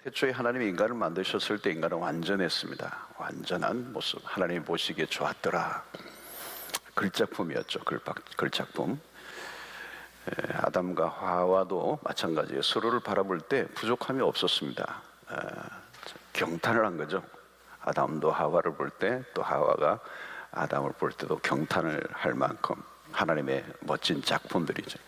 태초에 하나님이 인간을 만드셨을 때 인간은 완전했습니다. 완전한 모습, 하나님이 보시기에 좋았더라. 글작품이었죠. 글작품. 아담과 하와도 마찬가지예요. 서로를 바라볼 때 부족함이 없었습니다. 경탄을 한 거죠. 아담도 하와를 볼 때, 또 하와가 아담을 볼 때도 경탄을 할 만큼 하나님의 멋진 작품들이죠.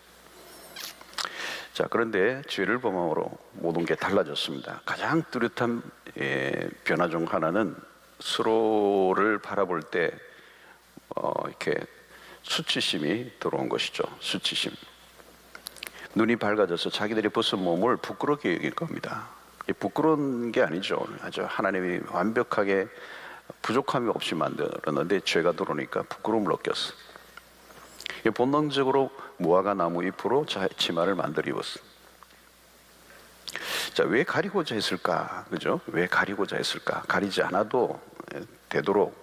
자, 그런데 죄를 범함으로 모든 게 달라졌습니다. 가장 뚜렷한 변화 중 하나는 서로를 바라볼 때 이렇게 수치심이 들어온 것이죠. 수치심. 눈이 밝아져서 자기들이 벗은 몸을 부끄럽게 여길 겁니다. 부끄러운 게 아니죠. 아주 하나님이 완벽하게 부족함이 없이 만들었는데 죄가 들어오니까 부끄러움을 느꼈어. 본능적으로 무화과 나무 잎으로 치마를 만들어 입었어. 자, 왜 가리고자 했을까? 그죠? 왜 가리고자 했을까? 가리지 않아도 되도록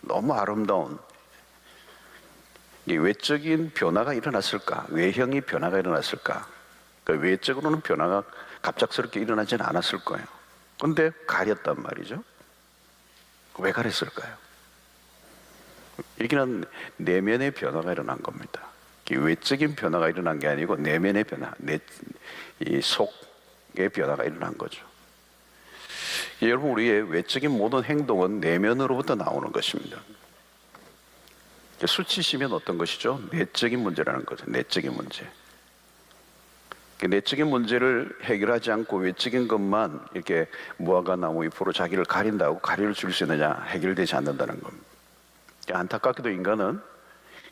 너무 아름다운 이 외적인 변화가 일어났을까? 외형이 변화가 일어났을까? 그러니까 외적으로는 변화가 갑작스럽게 일어나지는 않았을 거예요. 근데 가렸단 말이죠. 왜 가렸을까요? 여기는 내면의 변화가 일어난 겁니다. 외적인 변화가 일어난 게 아니고 내면의 변화, 이 속의 변화가 일어난 거죠. 여러분, 우리의 외적인 모든 행동은 내면으로부터 나오는 것입니다. 수치심은 어떤 것이죠? 내적인 문제라는 거죠. 내적인 문제. 내적인 문제를 해결하지 않고 외적인 것만 이렇게 무화과 나무 잎으로 자기를 가린다고 가리를 줄 수 있느냐? 해결되지 않는다는 겁니다. 안타깝게도 인간은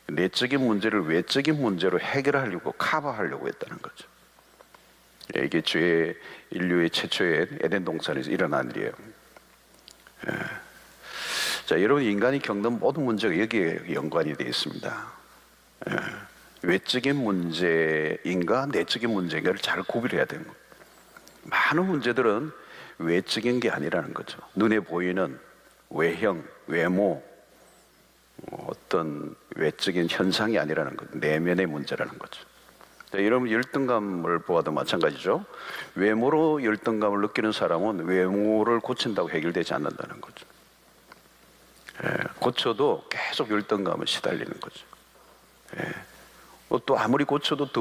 내적인 문제를 외적인 문제로 해결하려고 커버하려고 했다는 거죠. 이게 인류의 최초의 에덴 동산에서 일어난 일이에요. 자, 여러분, 인간이 겪는 모든 문제가 여기에 연관이 되어 있습니다. 외적인 문제인가 내적인 문제인가를 잘 구별해야 되는 거예요. 많은 문제들은 외적인 게 아니라는 거죠. 눈에 보이는 외형, 외모, 어떤 외적인 현상이 아니라는 거죠. 내면의 문제라는 거죠. 자, 여러분, 열등감을 보아도 마찬가지죠. 외모로 열등감을 느끼는 사람은 외모를 고친다고 해결되지 않는다는 거죠. 고쳐도 계속 열등감을 시달리는 거죠. 또 아무리 고쳐도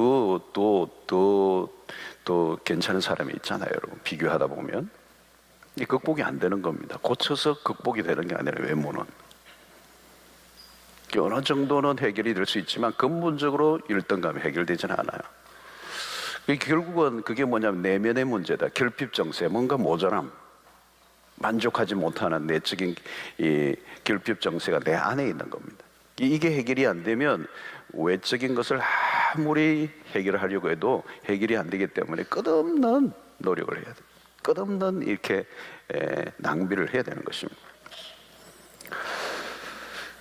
더 괜찮은 사람이 있잖아요, 여러분. 비교하다 보면 이 극복이 안 되는 겁니다. 고쳐서 극복이 되는 게 아니라 외모는 어느 정도는 해결이 될 수 있지만 근본적으로 열등감이 해결되지는 않아요. 결국은 그게 뭐냐면 내면의 문제다. 결핍정세, 뭔가 모자람, 만족하지 못하는 내적인 이 결핍정세가 내 안에 있는 겁니다. 이게 해결이 안 되면 외적인 것을 아무리 해결하려고 해도 해결이 안 되기 때문에 끝없는 노력을 해야 돼요. 끝없는 이렇게 낭비를 해야 되는 것입니다.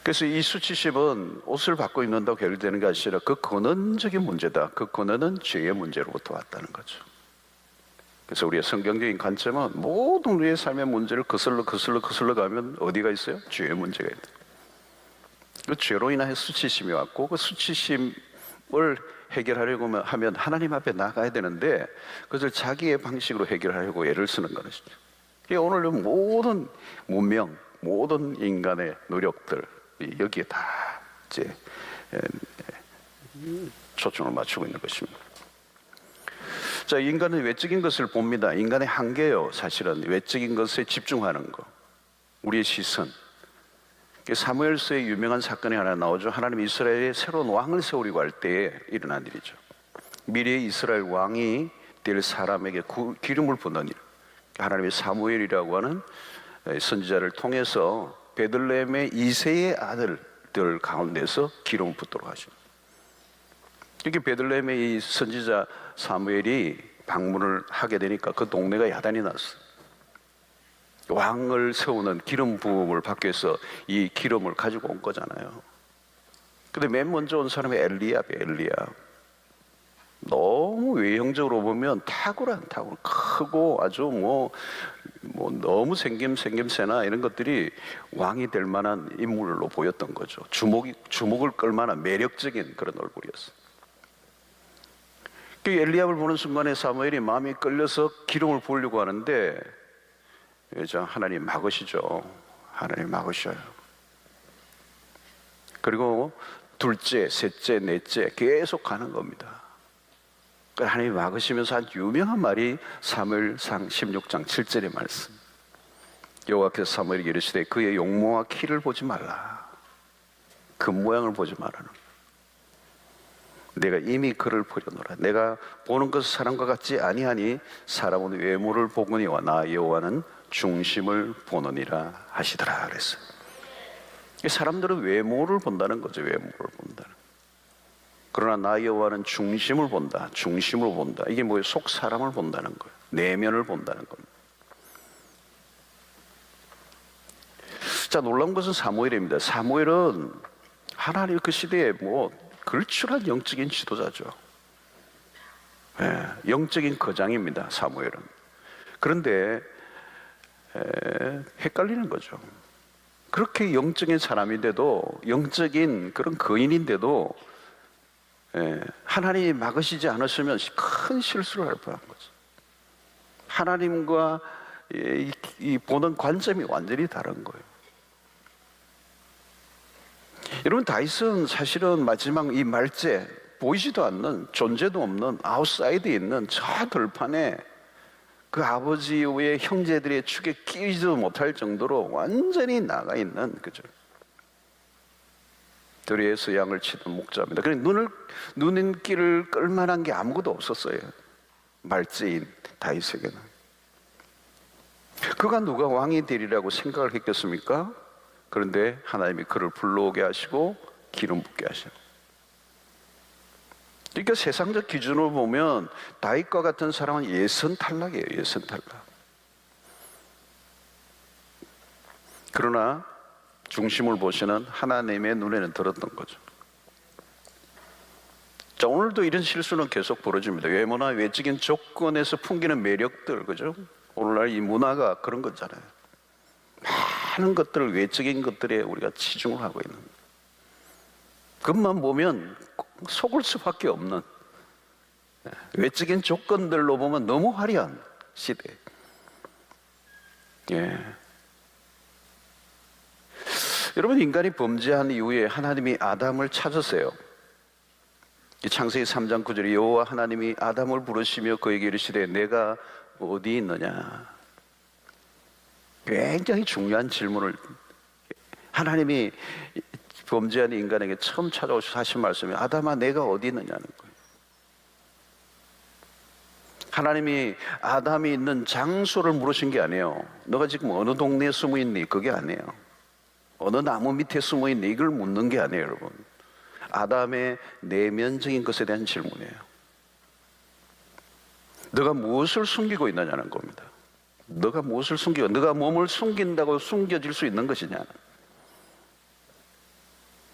그래서 이 수치심은 옷을 바꿔 입는다고 해결되는 게 아니라 그 근원적인 문제다. 그 근원은 죄의 문제로부터 왔다는 거죠. 그래서 우리의 성경적인 관점은 모든 우리의 삶의 문제를 거슬러 가면 어디가 있어요? 죄의 문제가 있다. 그 죄로 인한 수치심이 왔고 그 수치심을 해결하려고 하면 하나님 앞에 나가야 되는데 그것을 자기의 방식으로 해결하려고 애를 쓰는 것이죠. 오늘 모든 문명, 모든 인간의 노력들 여기에 다 이제 초점을 맞추고 있는 것입니다. 자, 인간은 외적인 것을 봅니다. 인간의 한계요. 사실은 외적인 것에 집중하는 거. 우리의 시선. 사무엘서에 유명한 사건이 하나 나오죠. 하나님 이스라엘에 새로운 왕을 세우려고 할 때에 일어난 일이죠. 미래의 이스라엘 왕이 될 사람에게 기름을 붓는 일. 하나님의 사무엘이라고 하는 선지자를 통해서 베들레헴의 이새의 아들들 가운데서 기름을 붓도록 하십니다. 이렇게 베들레헴의 이 선지자 사무엘이 방문을 하게 되니까 그 동네가 야단이 났어요. 왕을 세우는 기름 부음을 받기 위해서 이 기름을 가지고 온 거잖아요. 근데 맨 먼저 온 사람이 엘리압이에요. 너무 외형적으로 보면 탁월한 크고 아주 뭐 너무 생김새나 이런 것들이 왕이 될 만한 인물로 보였던 거죠. 주목을 끌 만한 매력적인 그런 얼굴이었어요. 그 엘리압을 보는 순간에 사무엘이 마음이 끌려서 기름을 부으려고 하는데 하나님 막으시죠. 하나님 막으셔요. 그리고 둘째, 셋째, 넷째 계속 가는 겁니다. 하나님이 막으시면서 한 유명한 말이 사무엘상 16장 7절의 말씀. 여호와께서 사무엘에게 이르시되 그의 용모와 키를 보지 말라. 그 모양을 보지 말라는. 내가 이미 그를 버려놓으라. 내가 보는 것은 사람과 같지 아니하니 사람은 외모를 보거니와 나 여호와는 중심을 보느니라 하시더라 그랬어요. 사람들은 외모를 본다는 거죠. 외모를 본다는. 그러나 나 여호와는 중심을 본다. 중심을 본다. 이게 뭐예요? 속 사람을 본다는 거예요. 내면을 본다는 겁니다. 자, 놀라운 것은 사무엘입니다. 사무엘은 하나님 그 시대에 걸출한 영적인 지도자죠. 영적인 거장입니다. 사무엘은. 그런데 헷갈리는 거죠. 그렇게 영적인 사람인데도, 영적인 그런 거인인데도 하나님이 막으시지 않으시면 큰 실수를 할 뻔한 거죠. 하나님과 이 보는 관점이 완전히 다른 거예요. 여러분, 다윗은 사실은 마지막 이 말째, 보이지도 않는, 존재도 없는 아웃사이드에 있는 저 들판에 그 아버지의 형제들의 축에 끼지도 못할 정도로 완전히 나가 있는, 그죠? 들에서 양을 치던 목자입니다. 그런데 눈길을 끌만한 게 아무것도 없었어요. 말째인 다윗에게는. 그가 누가 왕이 되리라고 생각을 했겠습니까? 그런데 하나님이 그를 불러오게 하시고 기름 붓게 하셔요. 그러니까 세상적 기준으로 보면 다윗과 같은 사람은 예선 탈락이에요. 예선 탈락. 그러나 중심을 보시는 하나님의 눈에는 들었던 거죠. 자, 오늘도 이런 실수는 계속 벌어집니다. 외모나 외적인 조건에서 풍기는 매력들, 그죠? 오늘날 이 문화가 그런 거잖아요. 많은 것들을, 외적인 것들에 우리가 치중을 하고 있는, 그것만 보면 속을 수밖에 없는, 외적인 조건들로 보면 너무 화려한 시대. 여러분, 인간이 범죄한 이후에 하나님이 아담을 찾으세요. 창세기 3장 9절에 여호와 하나님이 아담을 부르시며 그에게 이르시되 내가 어디 있느냐. 굉장히 중요한 질문을 하나님이 범죄한 인간에게 처음 찾아오셔서 하신 말씀이 아담아 내가 어디 있느냐는 거예요. 하나님이 아담이 있는 장소를 물으신 게 아니에요. 너가 지금 어느 동네에 숨어 있니? 그게 아니에요. 어느 나무 밑에 숨어 있니? 이걸 묻는 게 아니에요, 여러분. 아담의 내면적인 것에 대한 질문이에요. 너가 무엇을 숨기고 있느냐는 겁니다. 너가 무엇을 숨기고, 너가 몸을 숨긴다고 숨겨질 수 있는 것이냐.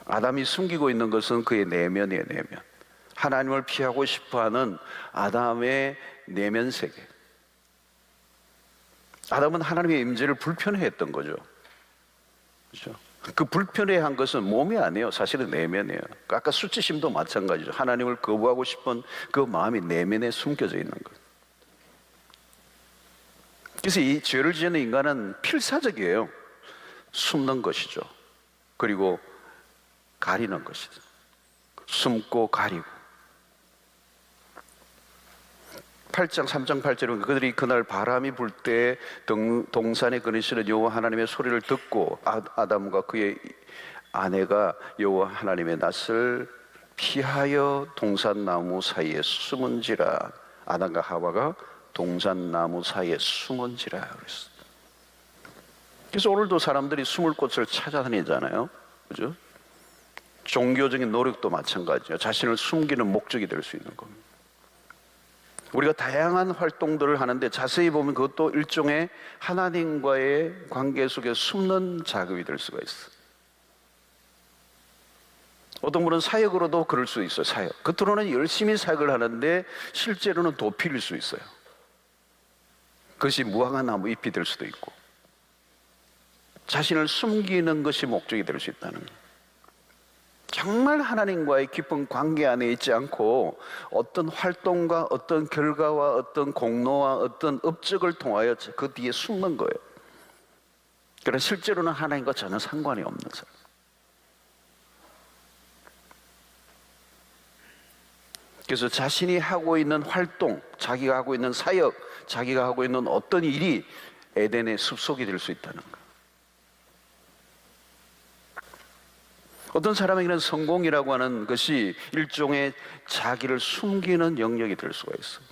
아담이 숨기고 있는 것은 그의 내면이에요, 내면. 하나님을 피하고 싶어하는 아담의 내면 세계. 아담은 하나님의 임재를 불편해했던 거죠. 그렇죠? 그 불편해한 것은 몸이 아니에요. 사실은 내면이에요. 아까 수치심도 마찬가지죠. 하나님을 거부하고 싶은 그 마음이 내면에 숨겨져 있는 거예요. 그래서 이 죄를 지은 인간은 필사적이에요. 숨는 것이죠. 그리고 가리는 것이죠. 숨고 가리고. 8장 3장 8절은 그들이 그날 바람이 불 때 동산에 거니시는 여호와 하나님의 소리를 듣고 아담과 그의 아내가 여호와 하나님의 낯을 피하여 동산나무 사이에 숨은지라. 아담과 하와가 동산나무 사이에 숨은지라 그랬어요. 그래서 오늘도 사람들이 숨을 곳을 찾아다니잖아요. 그죠? 종교적인 노력도 마찬가지예요. 자신을 숨기는 목적이 될 수 있는 겁니다. 우리가 다양한 활동들을 하는데 자세히 보면 그것도 일종의 하나님과의 관계 속에 숨는 작업이 될 수가 있어요. 어떤 분은 사역으로도 그럴 수 있어요. 사역. 겉으로는 열심히 사역을 하는데 실제로는 도피일 수 있어요. 그것이 무화과 나무 잎이 될 수도 있고, 자신을 숨기는 것이 목적이 될 수 있다는 거예요. 정말 하나님과의 깊은 관계 안에 있지 않고 어떤 활동과 어떤 결과와 어떤 공로와 어떤 업적을 통하여 그 뒤에 숨는 거예요. 그러나 실제로는 하나님과 전혀 상관이 없는 사람. 그래서 자신이 하고 있는 활동, 자기가 하고 있는 사역, 자기가 하고 있는 어떤 일이 에덴의 숲속이 될 수 있다는 거예요. 어떤 사람에게는 성공이라고 하는 것이 일종의 자기를 숨기는 영역이 될 수가 있어요.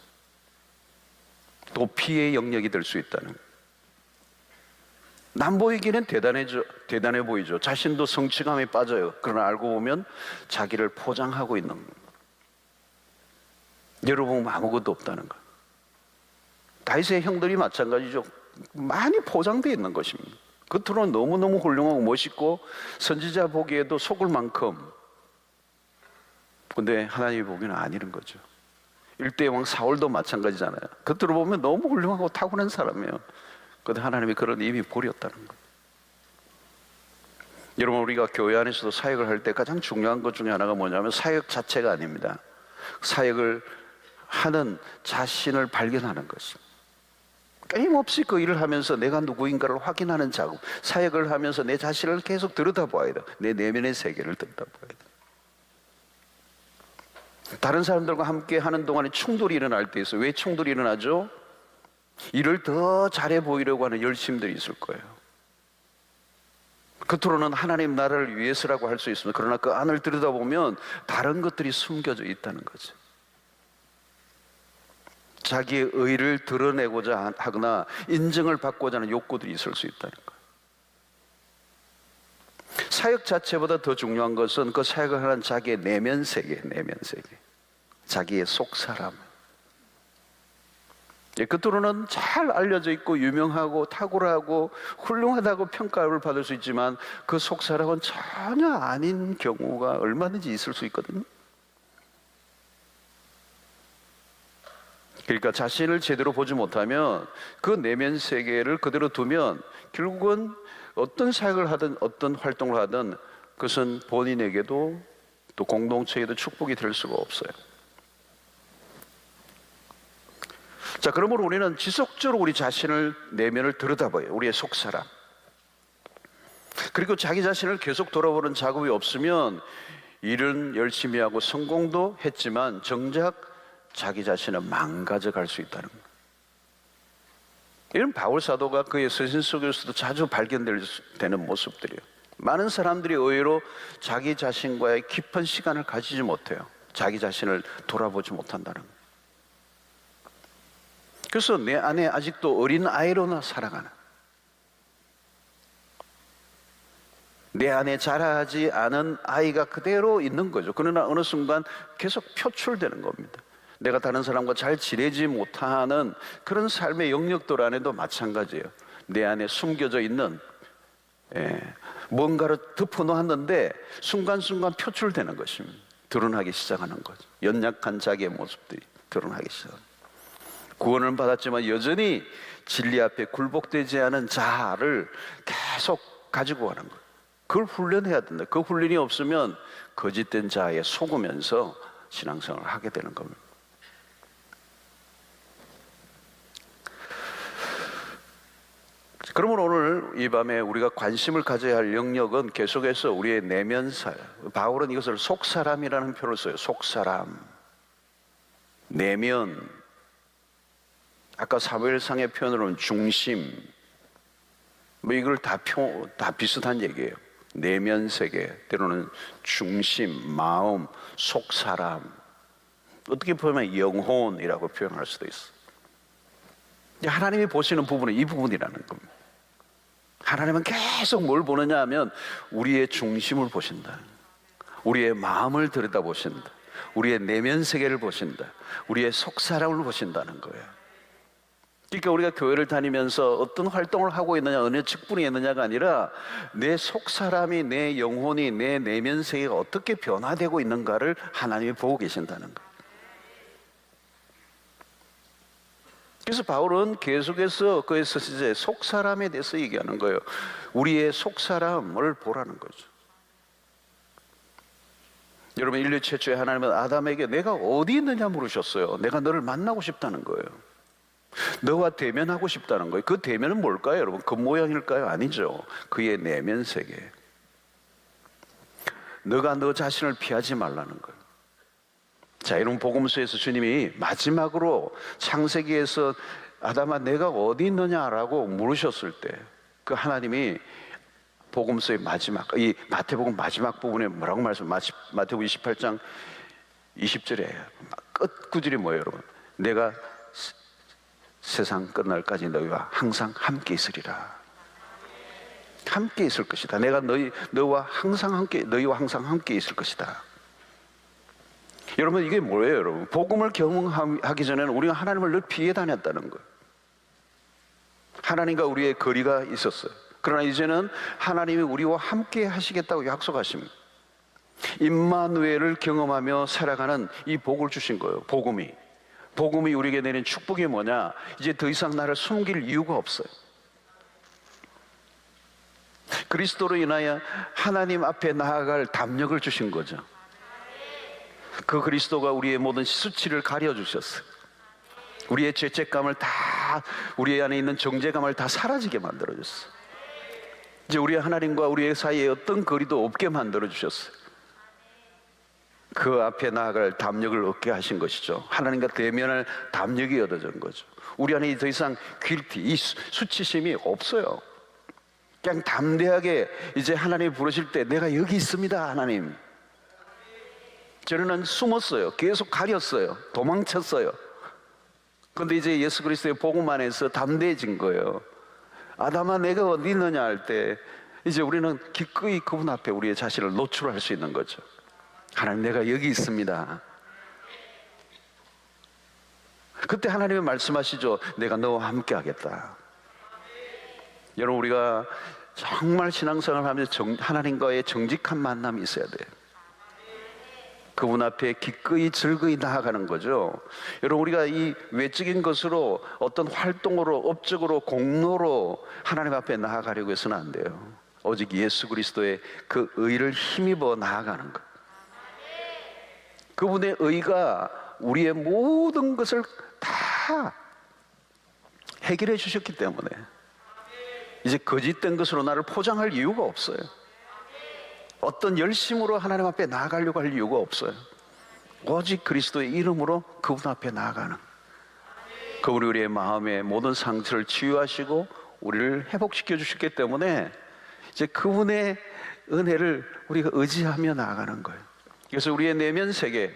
도피의 영역이 될 수 있다는 거예요. 남 보이기는 대단해 보이죠. 자신도 성취감에 빠져요. 그러나 알고 보면 자기를 포장하고 있는 거예요. 여러분 아무것도 없다는 거예요. 다윗의 형들이 마찬가지죠. 많이 포장되어 있는 것입니다. 겉으로는 너무너무 훌륭하고 멋있고 선지자 보기에도 속을 만큼, 근데 하나님이 보기에는 아니는 거죠. 일대의 왕 사울도 마찬가지잖아요. 겉으로 보면 너무 훌륭하고 타고난 사람이에요. 그런데 하나님이 그런 이미 버렸다는 거예요. 여러분, 우리가 교회 안에서도 사역을 할 때 가장 중요한 것 중에 하나가 뭐냐면 사역 자체가 아닙니다. 사역을 하는 자신을 발견하는 것입니다. 끊임없이 그 일을 하면서 내가 누구인가를 확인하는 작업, 사역을 하면서 내 자신을 계속 들여다봐야 돼. 내 내면의 세계를 들여다봐야 돼. 다른 사람들과 함께 하는 동안에 충돌이 일어날 때 있어요. 왜 충돌이 일어나죠? 일을 더 잘해 보이려고 하는 열심들이 있을 거예요. 겉으로는 하나님 나라를 위해서라고 할 수 있습니다. 그러나 그 안을 들여다보면 다른 것들이 숨겨져 있다는 거죠. 자기의 의를 드러내고자 하거나 인정을 받고자 하는 욕구들이 있을 수 있다는 거예요. 사역 자체보다 더 중요한 것은 그 사역을 하는 자기의 내면 세계, 자기의 속 사람. 겉으로는 잘 알려져 있고 유명하고 탁월하고 훌륭하다고 평가를 받을 수 있지만 그 속 사람은 전혀 아닌 경우가 얼마든지 있을 수 있거든요. 그러니까 자신을 제대로 보지 못하면 그 내면 세계를 그대로 두면 결국은 어떤 사역을 하든 어떤 활동을 하든 그것은 본인에게도 또 공동체에도 축복이 될 수가 없어요. 자, 그러므로 우리는 지속적으로 우리 자신을 내면을 들여다봐요. 우리의 속사람. 그리고 자기 자신을 계속 돌아보는 작업이 없으면 일은 열심히 하고 성공도 했지만 정작 자기 자신은 망가져 갈 수 있다는 거예요. 이런 바울 사도가 그의 서신 속에서도 자주 발견되는 모습들이에요. 많은 사람들이 의외로 자기 자신과의 깊은 시간을 가지지 못해요. 자기 자신을 돌아보지 못한다는 거예요. 그래서 내 안에 아직도 어린 아이로나 살아가는, 내 안에 자라지 않은 아이가 그대로 있는 거죠. 그러나 어느 순간 계속 표출되는 겁니다. 내가 다른 사람과 잘 지내지 못하는 그런 삶의 영역들 안에도 마찬가지예요. 내 안에 숨겨져 있는 뭔가를 덮어놓았는데 순간순간 표출되는 것입니다. 드러나기 시작하는 거죠. 연약한 자기의 모습들이 드러나기 시작합니다. 구원을 받았지만 여전히 진리 앞에 굴복되지 않은 자아를 계속 가지고 가는 거예요. 그걸 훈련해야 된다. 그 훈련이 없으면 거짓된 자아에 속으면서 신앙생활을 하게 되는 겁니다. 그러면 오늘 이 밤에 우리가 관심을 가져야 할 영역은 계속해서 우리의 내면살, 바울은 이것을 속사람이라는 표현을 써요. 속사람, 내면. 아까 사무엘상의 표현으로는 중심, 이걸 다 비슷한 얘기예요. 내면 세계, 때로는 중심, 마음, 속사람, 어떻게 보면 영혼이라고 표현할 수도 있어요. 하나님이 보시는 부분은 이 부분이라는 겁니다. 하나님은 계속 뭘 보느냐 하면 우리의 중심을 보신다. 우리의 마음을 들여다보신다. 우리의 내면 세계를 보신다. 우리의 속사람을 보신다는 거예요. 그러니까 우리가 교회를 다니면서 어떤 활동을 하고 있느냐, 어느 직분이 있느냐가 아니라 내 속사람이, 내 영혼이, 내 내면 세계가 어떻게 변화되고 있는가를 하나님이 보고 계신다는 거예요. 그래서 바울은 계속해서 그에서 이제 속사람에 대해서 얘기하는 거예요. 우리의 속사람을 보라는 거죠. 여러분, 인류 최초의 하나님은 아담에게 내가 어디 있느냐 물으셨어요. 내가 너를 만나고 싶다는 거예요. 너와 대면하고 싶다는 거예요. 그 대면은 뭘까요, 여러분? 그 모양일까요? 아니죠. 그의 내면 세계. 너가 너 자신을 피하지 말라는 거예요. 자, 이런 복음서에서 주님이 마지막으로 창세기에서 아담아 내가 어디 있느냐라고 물으셨을 때 그 하나님이 복음서의 마지막, 이 마태복음 마지막 부분에 뭐라고 마태복음 28장 20절에 끝 구절이 뭐예요, 여러분? 내가 세상 끝날까지 너희와 항상 함께 있으리라. 함께 있을 것이다. 내가 너희와 항상 함께 있을 것이다. 여러분, 이게 뭐예요, 여러분? 복음을 경험하기 전에는 우리가 하나님을 늘 피해 다녔다는 거예요. 하나님과 우리의 거리가 있었어요. 그러나 이제는 하나님이 우리와 함께 하시겠다고 약속하십니다. 임마누엘을 경험하며 살아가는 이 복을 주신 거예요. 복음이 우리에게 내린 축복이 뭐냐? 이제 더 이상 나를 숨길 이유가 없어요. 그리스도로 인하여 하나님 앞에 나아갈 담력을 주신 거죠. 그 그리스도가 우리의 모든 수치를 가려주셨어요. 우리의 죄책감을 다, 우리 안에 있는 정죄감을 다 사라지게 만들어줬어요. 이제 우리 하나님과 우리의 사이에 어떤 거리도 없게 만들어주셨어요. 그 앞에 나아갈 담력을 얻게 하신 것이죠. 하나님과 대면할 담력이 얻어진 거죠. 우리 안에 더 이상 이 수치심이 없어요. 그냥 담대하게 이제 하나님 부르실 때 내가 여기 있습니다, 하나님. 저는 숨었어요. 계속 가렸어요. 도망쳤어요. 그런데 이제 예수 그리스도의 복음 안에서 담대해진 거예요. 아담아 내가 어디 있느냐 할 때 이제 우리는 기꺼이 그분 앞에 우리의 자신을 노출할 수 있는 거죠. 하나님 내가 여기 있습니다. 그때 하나님이 말씀하시죠. 내가 너와 함께 하겠다. 여러분, 우리가 정말 신앙생활을 하면서 하나님과의 정직한 만남이 있어야 돼요. 그분 앞에 기꺼이 즐거이 나아가는 거죠. 여러분, 우리가 이 외적인 것으로 어떤 활동으로, 업적으로, 공로로 하나님 앞에 나아가려고 해서는 안 돼요. 오직 예수 그리스도의 그 의를 힘입어 나아가는 것. 그분의 의가 우리의 모든 것을 다 해결해 주셨기 때문에 이제 거짓된 것으로 나를 포장할 이유가 없어요. 어떤 열심으로 하나님 앞에 나아가려고 할 이유가 없어요. 오직 그리스도의 이름으로 그분 앞에 나아가는, 그분이 우리의 마음의 모든 상처를 치유하시고 우리를 회복시켜 주셨기 때문에 이제 그분의 은혜를 우리가 의지하며 나아가는 거예요. 그래서 우리의 내면 세계,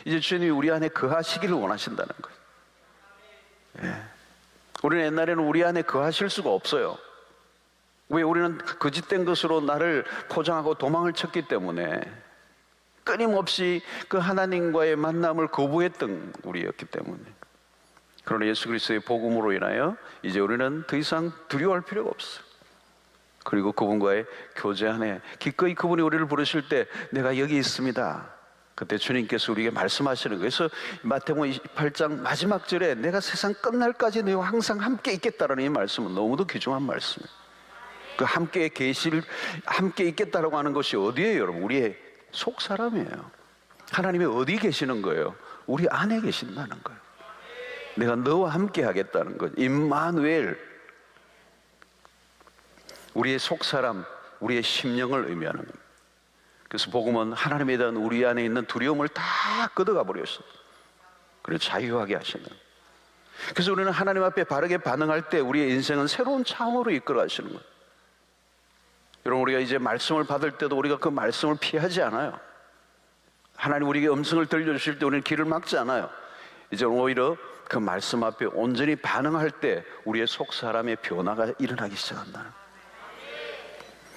이제 주님이 우리 안에 거하시기를 원하신다는 거예요. 예. 우리는 옛날에는 우리 안에 거하실 수가 없어요. 왜? 우리는 거짓된 것으로 나를 포장하고 도망을 쳤기 때문에, 끊임없이 그 하나님과의 만남을 거부했던 우리였기 때문에. 그러나 예수 그리스도의 복음으로 인하여 이제 우리는 더 이상 두려워할 필요가 없어요. 그리고 그분과의 교제 안에 기꺼이 그분이 우리를 부르실 때 내가 여기 있습니다. 그때 주님께서 우리에게 말씀하시는 거예요. 그래서 마태복음 28장 마지막 절에 내가 세상 끝날까지 너희와 항상 함께 있겠다라는 이 말씀은 너무도 귀중한 말씀이에요. 그 함께 있겠다라고 하는 것이 어디예요, 여러분? 우리의 속 사람이에요. 하나님이 어디 계시는 거예요? 우리 안에 계신다는 거예요. 내가 너와 함께 하겠다는 거예요. 임마누엘, 우리의 속 사람, 우리의 심령을 의미하는 거예요. 그래서 복음은 하나님에 대한 우리 안에 있는 두려움을 다 걷어가 버렸어요. 그래서 자유하게 하시는. 그래서 우리는 하나님 앞에 바르게 반응할 때 우리의 인생은 새로운 차원으로 이끌어 가시는 거예요. 여러분, 우리가 이제 말씀을 받을 때도 우리가 그 말씀을 피하지 않아요. 하나님 우리에게 음성을 들려주실 때 우리는 길을 막지 않아요. 이제 오히려 그 말씀 앞에 온전히 반응할 때 우리의 속 사람의 변화가 일어나기 시작한다는.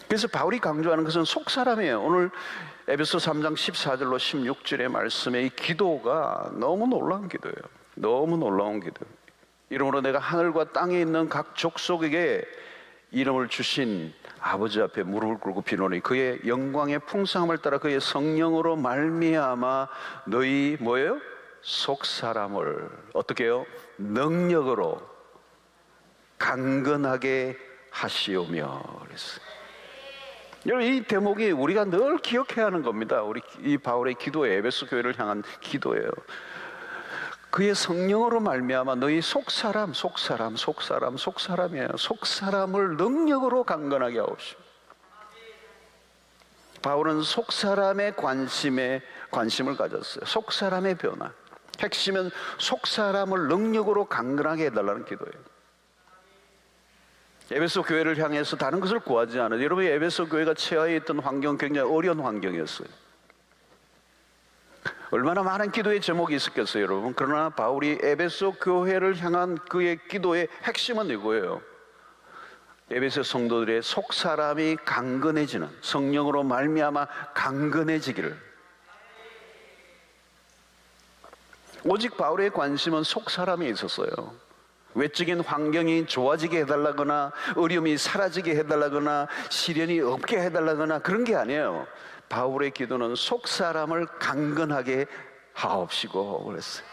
그래서 바울이 강조하는 것은 속 사람이에요. 오늘 에베소 3장 14절로 16절의 말씀의 이 기도가 너무 놀라운 기도예요. 너무 놀라운 기도. 이러므로 내가 하늘과 땅에 있는 각 족속에게 이름을 주신 아버지 앞에 무릎을 꿇고 비노니 그의 영광의 풍성함을 따라 그의 성령으로 말미암아 너희 뭐예요? 속 사람을 어떻게 해요? 능력으로 강건하게 하시오며 그랬어요. 여러분, 이 대목이 우리가 늘 기억해야 하는 겁니다. 우리 이 바울의 기도예요. 에베소 교회를 향한 기도예요. 그의 성령으로 말미암아 너희 속사람이에요. 속사람을 능력으로 강건하게 하옵시고. 바울은 속사람의 관심을 가졌어요. 속사람의 변화. 핵심은 속사람을 능력으로 강건하게 해달라는 기도예요. 에베소 교회를 향해서 다른 것을 구하지 않아요. 여러분, 에베소 교회가 처해 있던 환경은 굉장히 어려운 환경이었어요. 얼마나 많은 기도의 제목이 있었겠어요, 여러분. 그러나 바울이 에베소 교회를 향한 그의 기도의 핵심은 이거예요. 에베소 성도들의 속사람이 강건해지는, 성령으로 말미암아 강건해지기를. 오직 바울의 관심은 속사람에 있었어요. 외적인 환경이 좋아지게 해달라거나 어려움이 사라지게 해달라거나 시련이 없게 해달라거나 그런 게 아니에요. 바울의 기도는 속사람을 강건하게 하옵시고 그랬어요.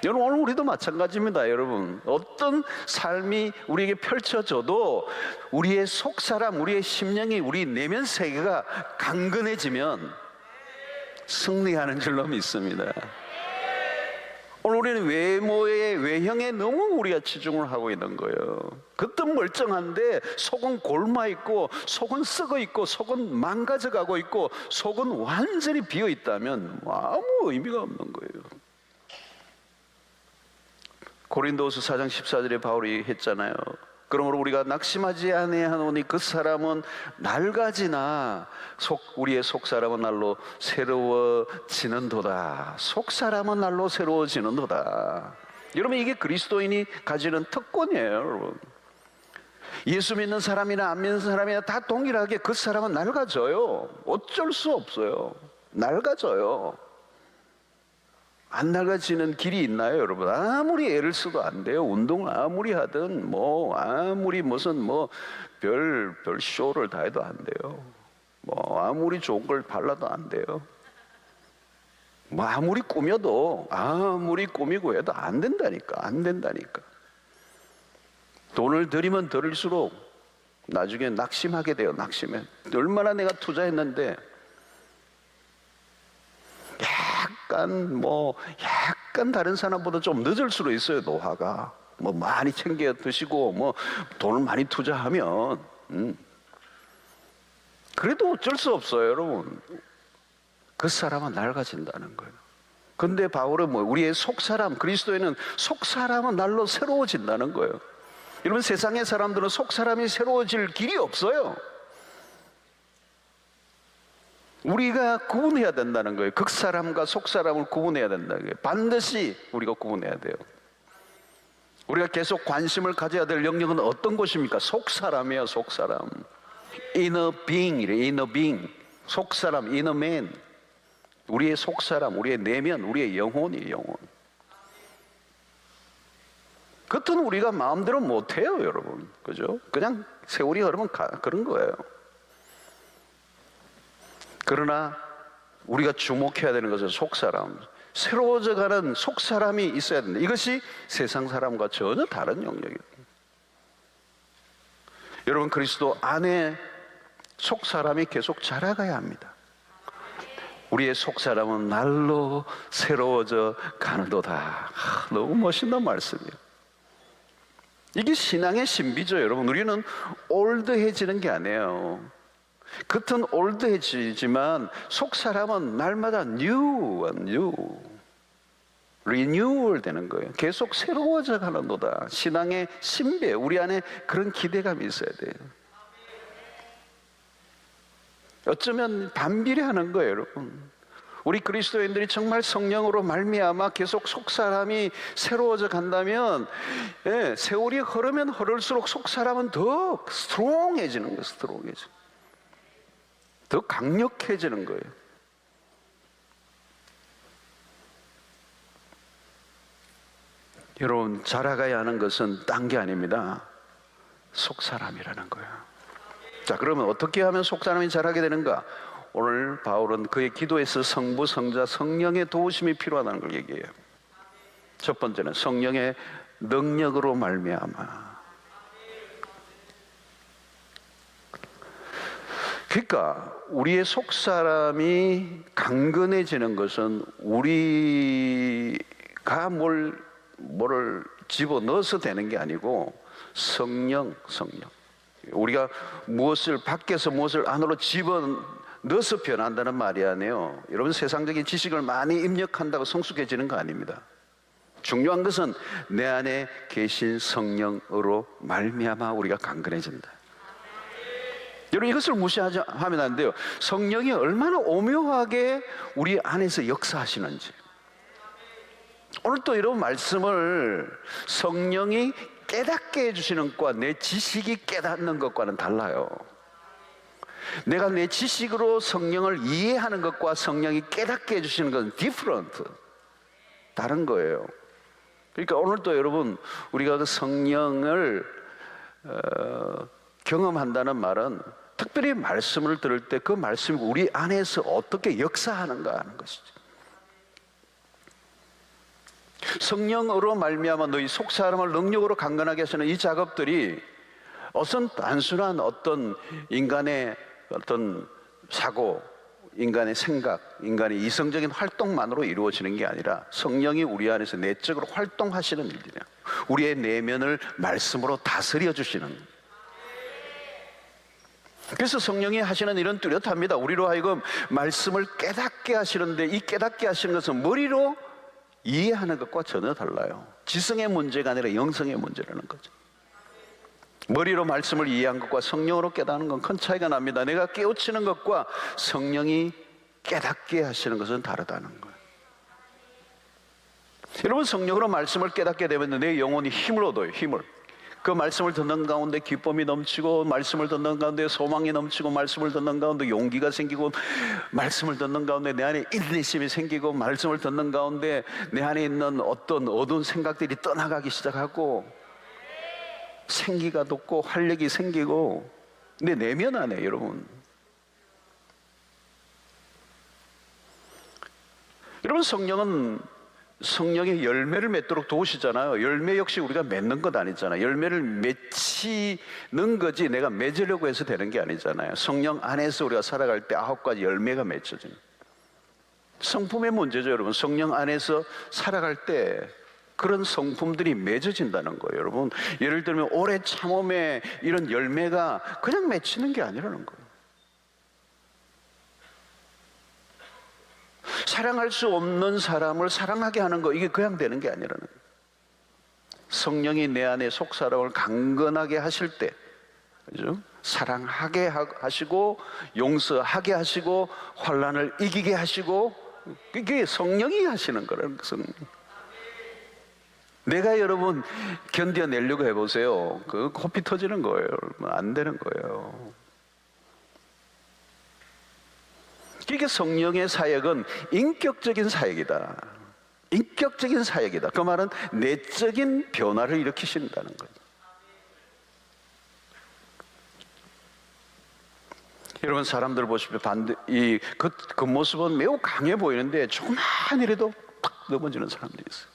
여러분, 오늘 우리도 마찬가지입니다. 여러분, 어떤 삶이 우리에게 펼쳐져도 우리의 속사람, 우리의 심령이, 우리 내면 세계가 강건해지면 승리하는 줄로 믿습니다. 오늘 우리는 외형에 너무 우리가 치중을 하고 있는 거예요. 겉은 멀쩡한데 속은 골마 있고, 속은 썩어 있고, 속은 망가져 가고 있고, 속은 완전히 비어 있다면 아무 의미가 없는 거예요. 고린도후서 4장 14절에 바울이 했잖아요. 그러므로 우리가 낙심하지 아니하노니 그 사람은 낡아지나 우리의 속사람은 날로 새로워지는도다. 속사람은 날로 새로워지는도다. 여러분, 이게 그리스도인이 가지는 특권이에요, 여러분. 예수 믿는 사람이나 안 믿는 사람이나 다 동일하게 그 사람은 낡아져요. 어쩔 수 없어요. 낡아져요. 안 낡아지는 길이 있나요, 여러분? 아무리 애를 써도 안 돼요. 운동을 아무리 하든 아무리 무슨 별 쇼를 다 해도 안 돼요. 아무리 좋은 걸 발라도 안 돼요. 아무리 꾸며도, 아무리 꾸미고 해도 안 된다니까. 돈을 들이면 들일수록 나중에 낙심하게 돼요. 낙심해. 얼마나 내가 투자했는데 약간 다른 사람보다 좀 늦을 수도 있어요. 노화가 많이 챙겨 드시고 돈을 많이 투자하면 그래도 어쩔 수 없어요, 여러분. 그 사람은 낡아진다는 거예요. 근데 바울은 우리의 속사람, 그리스도에는 속사람은 날로 새로워진다는 거예요. 여러분, 세상의 사람들은 속사람이 새로워질 길이 없어요. 우리가 구분해야 된다는 거예요. 극사람과 속사람을 구분해야 된다는 거예요. 반드시 우리가 구분해야 돼요. 우리가 계속 관심을 가져야 될 영역은 어떤 것입니까? 속사람이에요. 속사람. inner being이래. inner being. 속사람, inner man. 우리의 속사람, 우리의 내면, 우리의 영혼이에요. 영혼. 그것은 우리가 마음대로 못해요, 여러분. 그죠? 그냥 세월이 흐르면 그런 거예요. 그러나 우리가 주목해야 되는 것은 속사람, 새로워져가는 속사람이 있어야 된다. 이것이 세상 사람과 전혀 다른 영역이에요. 여러분, 그리스도 안에 속사람이 계속 자라가야 합니다. 우리의 속사람은 날로 새로워져 가는도다. 너무 멋있는 말씀이에요. 이게 신앙의 신비죠, 여러분. 우리는 올드해지는 게 아니에요. 겉은 올드해지지만 속사람은 날마다 리뉴얼 되는 거예요. 계속 새로워져 가는도다. 신앙의 신비에 우리 안에 그런 기대감이 있어야 돼요. 어쩌면 반비례하는 거예요, 여러분. 우리 그리스도인들이 정말 성령으로 말미암아 계속 속사람이 새로워져 간다면, 세월이 흐르면 흐를수록 속사람은 더 스트롱해지는 거예요. 더 강력해지는 거예요. 여러분, 자라가야 하는 것은 딴 게 아닙니다. 속사람이라는 거예요. 자, 그러면 어떻게 하면 속사람이 자라게 되는가? 오늘 바울은 그의 기도에서 성부, 성자, 성령의 도우심이 필요하다는 걸 얘기해요. 첫 번째는 성령의 능력으로 말미암아. 그러니까 우리의 속 사람이 강건해지는 것은 우리가 뭐를 집어넣어서 되는 게 아니고 성령. 우리가 밖에서 무엇을 안으로 집어넣어서 변한다는 말이 아니에요. 여러분, 세상적인 지식을 많이 입력한다고 성숙해지는 거 아닙니다. 중요한 것은 내 안에 계신 성령으로 말미암아 우리가 강건해진다. 여러분, 이것을 무시하면 안 돼요. 성령이 얼마나 오묘하게 우리 안에서 역사하시는지. 오늘 또 이런 말씀을 성령이 깨닫게 해주시는 것과 내 지식이 깨닫는 것과는 달라요. 내가 내 지식으로 성령을 이해하는 것과 성령이 깨닫게 해주시는 것은 different, 다른 거예요. 그러니까 오늘 또 여러분, 우리가 그 성령을 경험한다는 말은 특별히 말씀을 들을 때 그 말씀이 우리 안에서 어떻게 역사하는가 하는 것이죠. 성령으로 말미암아 너희 속 사람을 능력으로 강건하게 하시는 이 작업들이 단순한 어떤 인간의 어떤 사고, 인간의 생각, 인간의 이성적인 활동만으로 이루어지는 게 아니라 성령이 우리 안에서 내적으로 활동하시는 일이냐. 우리의 내면을 말씀으로 다스려 주시는. 그래서 성령이 하시는 일은 뚜렷합니다. 우리로 하여금 말씀을 깨닫게 하시는데, 이 깨닫게 하시는 것은 머리로 이해하는 것과 전혀 달라요. 지성의 문제가 아니라 영성의 문제라는 거죠. 머리로 말씀을 이해한 것과 성령으로 깨닫는 건 큰 차이가 납니다. 내가 깨우치는 것과 성령이 깨닫게 하시는 것은 다르다는 거예요. 여러분, 성령으로 말씀을 깨닫게 되면 내 영혼이 힘을 얻어요. 힘을. 그 말씀을 듣는 가운데 기쁨이 넘치고, 말씀을 듣는 가운데 소망이 넘치고, 말씀을 듣는 가운데 용기가 생기고, 말씀을 듣는 가운데 내 안에 인내심이 생기고, 말씀을 듣는 가운데 내 안에 있는 어떤 어두운 생각들이 떠나가기 시작하고, 생기가 돋고 활력이 생기고, 내 내면 안에 여러분 성령의 열매를 맺도록 도우시잖아요. 열매 역시 우리가 맺는 것 아니잖아요. 열매를 맺히는 거지 내가 맺으려고 해서 되는 게 아니잖아요. 성령 안에서 우리가 살아갈 때 9가지 열매가 맺혀지는, 성품의 문제죠. 여러분, 성령 안에서 살아갈 때 그런 성품들이 맺어진다는 거예요. 여러분, 예를 들면 오래 참음에 이런 열매가 그냥 맺히는 게 아니라는 거예요. 사랑할 수 없는 사람을 사랑하게 하는 거, 이게 그냥 되는 게 아니라는 거예요. 성령이 내 안에 속 사람을 강건하게 하실 때, 그죠? 사랑하게 하시고, 용서하게 하시고, 환난을 이기게 하시고, 이게 성령이 하시는 거라는 것은. 내가 여러분 견뎌내려고 해보세요. 그 코피 터지는 거예요. 안 되는 거예요. 그러니까 성령의 사역은 인격적인 사역이다. 인격적인 사역이다. 그 말은 내적인 변화를 일으키신다는 거예요. 여러분, 사람들 보시면 그 모습은 매우 강해 보이는데 조금만 이라도 탁 넘어지는 사람들이 있어요.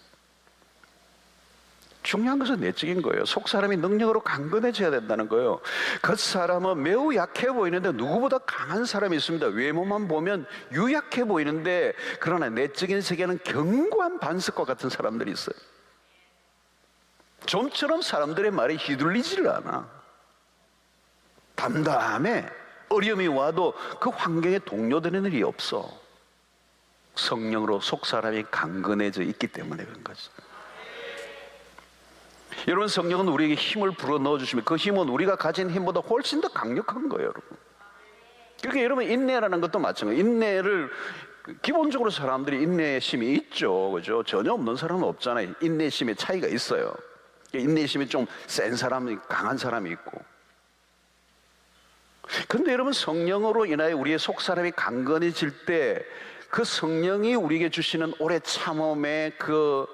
중요한 것은 내적인 거예요. 속 사람이 능력으로 강건해져야 된다는 거예요. 그 사람은 매우 약해 보이는데 누구보다 강한 사람이 있습니다. 외모만 보면 유약해 보이는데, 그러나 내적인 세계는 견고한 반석과 같은 사람들이 있어요. 좀처럼 사람들의 말에 휘둘리지를 않아. 담담해. 어려움이 와도 그 환경에 동요되는 일이 없어. 성령으로 속 사람이 강건해져 있기 때문에 그런 거죠. 여러분, 성령은 우리에게 힘을 불어 넣어주시면 그 힘은 우리가 가진 힘보다 훨씬 더 강력한 거예요, 여러분. 그러니까 여러분, 인내라는 것도 마찬가지예요. 인내를, 기본적으로 사람들이 인내심이 있죠, 그죠? 전혀 없는 사람은 없잖아요. 인내심의 차이가 있어요. 인내심이 좀 센 사람이, 강한 사람이 있고. 그런데 여러분, 성령으로 인하여 우리의 속 사람이 강건해질 때 그 성령이 우리에게 주시는 오래 참음의 그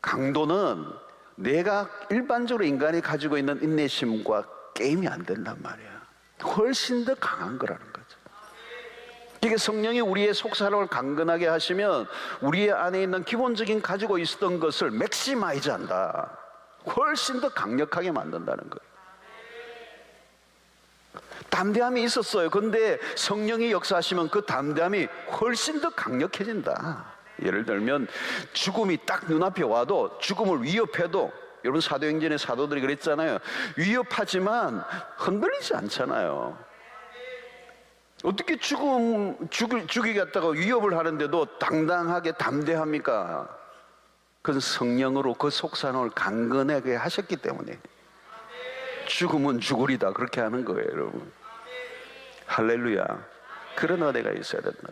강도는 내가 일반적으로 인간이 가지고 있는 인내심과 게임이 안 된단 말이야. 훨씬 더 강한 거라는 거죠. 이게 성령이 우리의 속사람을 강건하게 하시면 우리의 안에 있는 기본적인 가지고 있었던 것을 맥시마이즈 한다. 훨씬 더 강력하게 만든다는 거예요. 담대함이 있었어요. 근데 성령이 역사하시면 그 담대함이 훨씬 더 강력해진다. 예를 들면 죽음이 딱 눈앞에 와도, 죽음을 위협해도, 여러분 사도행전의 사도들이 그랬잖아요. 위협하지만 흔들리지 않잖아요. 어떻게 죽이겠다고 위협을 하는데도 당당하게 담대합니까? 그건 성령으로 그 속사람을 강건하게 하셨기 때문에. 죽음은 죽으리다, 그렇게 하는 거예요, 여러분. 할렐루야. 그런 은혜가 있어야 된다.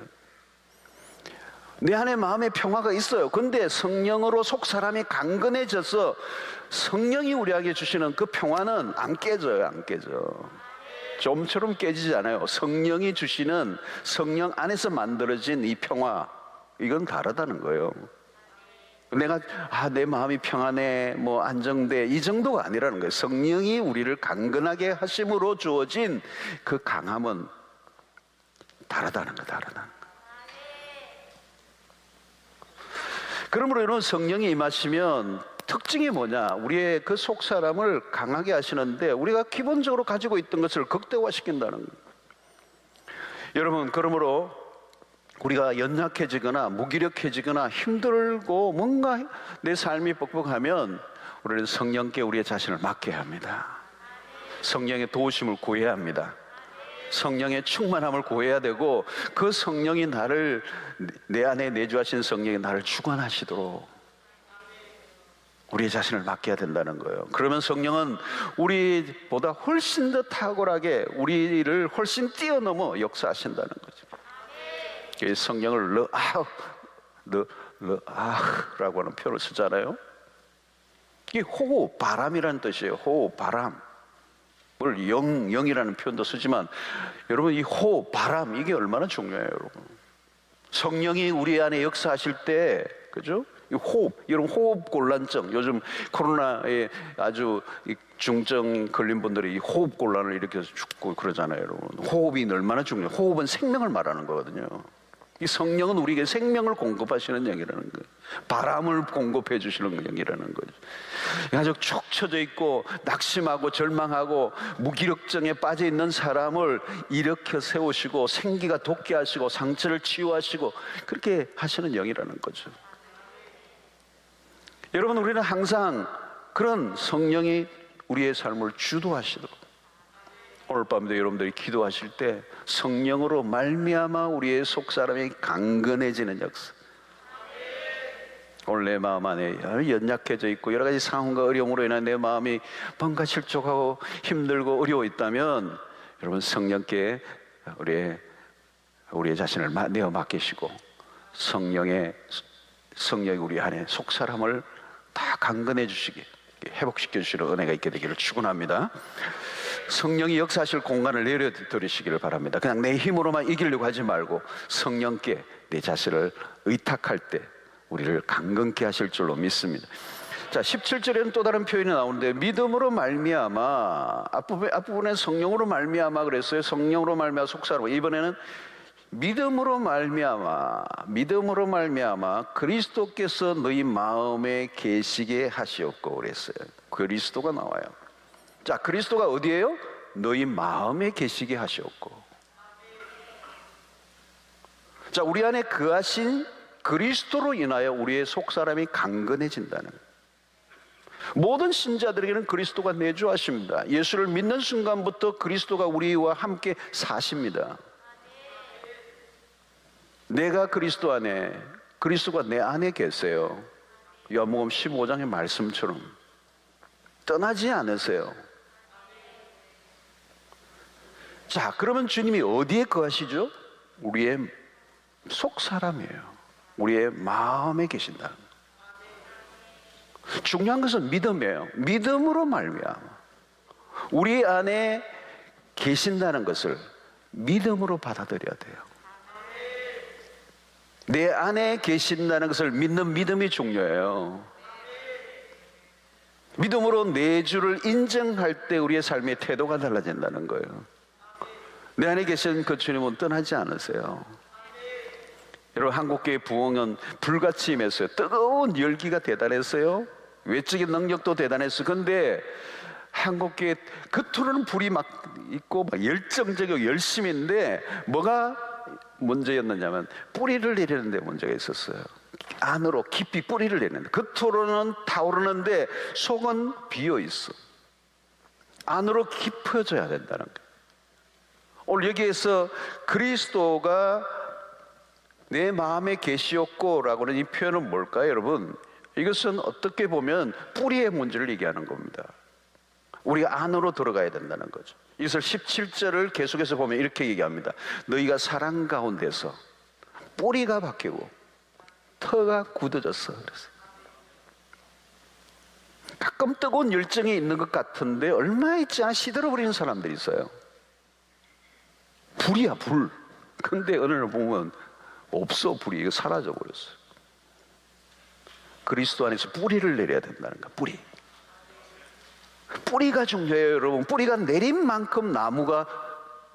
내 안에 마음의 평화가 있어요. 근데 성령으로 속사람이 강건해져서 성령이 우리에게 주시는 그 평화는 안 깨져요. 안 깨져. 좀처럼 깨지지 않아요. 성령이 주시는, 성령 안에서 만들어진 이 평화, 이건 다르다는 거예요. 내가 내 마음이 평안해, 뭐 안정돼, 이 정도가 아니라는 거예요. 성령이 우리를 강건하게 하심으로 주어진 그 강함은 다르다는 거, 다르다는 거. 그러므로 여러분, 성령이 임하시면 특징이 뭐냐? 우리의 그 속사람을 강하게 하시는데 우리가 기본적으로 가지고 있던 것을 극대화시킨다는 거예요. 여러분, 그러므로 우리가 연약해지거나 무기력해지거나 힘들고 뭔가 내 삶이 뻑뻑하면 우리는 성령께 우리의 자신을 맡겨야 합니다. 성령의 도우심을 구해야 합니다. 성령의 충만함을 구해야 되고, 그 성령이 나를, 내 안에 내주하신 성령이 나를 주관하시도록 우리의 자신을 맡겨야 된다는 거예요. 그러면 성령은 우리보다 훨씬 더 탁월하게 우리를 훨씬 뛰어넘어 역사하신다는 거죠. 성령을 라고 하는 표현을 쓰잖아요. 이게 호흡, 바람이라는 뜻이에요. 호흡, 바람. 영이라는 표현도 쓰지만, 여러분, 이 호흡, 바람, 이게 얼마나 중요해요, 여러분. 성령이 우리 안에 역사하실 때, 그죠? 이 호흡, 여러분, 호흡곤란증, 요즘 코로나에 아주 중증 걸린 분들이 이 호흡곤란을 일으켜서 죽고 그러잖아요, 여러분. 호흡이 얼마나 중요해요. 호흡은 생명을 말하는 거거든요. 이 성령은 우리에게 생명을 공급하시는 영이라는 거예요. 바람을 공급해 주시는 영이라는 거죠. 아주 축 처져 있고 낙심하고 절망하고 무기력증에 빠져 있는 사람을 일으켜 세우시고 생기가 돋게 하시고 상처를 치유하시고 그렇게 하시는 영이라는 거죠. 여러분, 우리는 항상 그런 성령이 우리의 삶을 주도하시도록, 오늘 밤도 여러분들이 기도하실 때 성령으로 말미암아 우리의 속사람이 강건해지는 역사. 오늘 내 마음 안에 연약해져 있고 여러 가지 상황과 어려움으로 인해 내 마음이 뭔가 실족하고 힘들고 어려워 있다면, 여러분, 성령께 우리의 자신을 내어 맡기시고 성령이 우리 안에 속사람을 다 강건해 주시게, 회복시켜 주시는 은혜가 있게 되기를 축원합니다. 성령이 역사하실 공간을 내려드리시기를 바랍니다. 그냥 내 힘으로만 이기려고 하지 말고 성령께 내 자신을 의탁할 때 우리를 강건케 하실 줄로 믿습니다. 자, 17절에는 또 다른 표현이 나오는데, 믿음으로 말미암아, 앞부분에 성령으로 말미암아 그랬어요. 성령으로 말미암아 속사람. 이번에는 믿음으로 말미암아 그리스도께서 너희 마음에 계시게 하시옵고 그랬어요. 그리스도가 나와요. 자, 그리스도가 어디예요? 너희 마음에 계시게 하시옵고. 자, 우리 안에 거하신 그리스도로 인하여 우리의 속사람이 강건해진다는 거예요. 모든 신자들에게는 그리스도가 내주하십니다. 예수를 믿는 순간부터 그리스도가 우리와 함께 사십니다. 내가 그리스도 안에, 그리스도가 내 안에 계세요. 요한복음 15장의 말씀처럼 떠나지 않으세요. 자, 그러면 주님이 어디에 거하시죠? 우리의 속사람이에요. 우리의 마음에 계신다. 중요한 것은 믿음이에요. 믿음으로 말미암아 우리 안에 계신다는 것을 믿음으로 받아들여야 돼요. 내 안에 계신다는 것을 믿는 믿음이 중요해요. 믿음으로 내 주를 인정할 때 우리의 삶의 태도가 달라진다는 거예요. 내 안에 계신 그 주님은 떠나지 않으세요. 여러분, 한국교회 부흥은 불같이 임했어요. 뜨거운 열기가 대단했어요. 외적인 능력도 대단했어요. 그런데 한국 교회 겉으로는 불이 막 있고 막 열정적이고 열심인데 뭐가 문제였느냐면 뿌리를 내리는 데 문제가 있었어요. 안으로 깊이 뿌리를 내리는데, 겉으로는 타오르는데 속은 비어 있어. 안으로 깊어져야 된다는 거예요. 오늘 여기에서 그리스도가 내 마음에 계시었고 라고는 이 표현은 뭘까요, 여러분? 이것은 어떻게 보면 뿌리의 문제를 얘기하는 겁니다. 우리가 안으로 들어가야 된다는 거죠. 이것을 17절을 계속해서 보면 이렇게 얘기합니다. 너희가 사랑 가운데서 뿌리가 바뀌고 터가 굳어졌어. 그래서 가끔 뜨거운 열정이 있는 것 같은데 얼마 있지 않아 시들어버리는 사람들이 있어요. 불이야, 불. 근데 어느 날 보면 없어, 불이. 이거 사라져버렸어요. 그리스도 안에서 뿌리를 내려야 된다는 거야, 뿌리. 뿌리가 중요해요, 여러분. 뿌리가 내린 만큼 나무가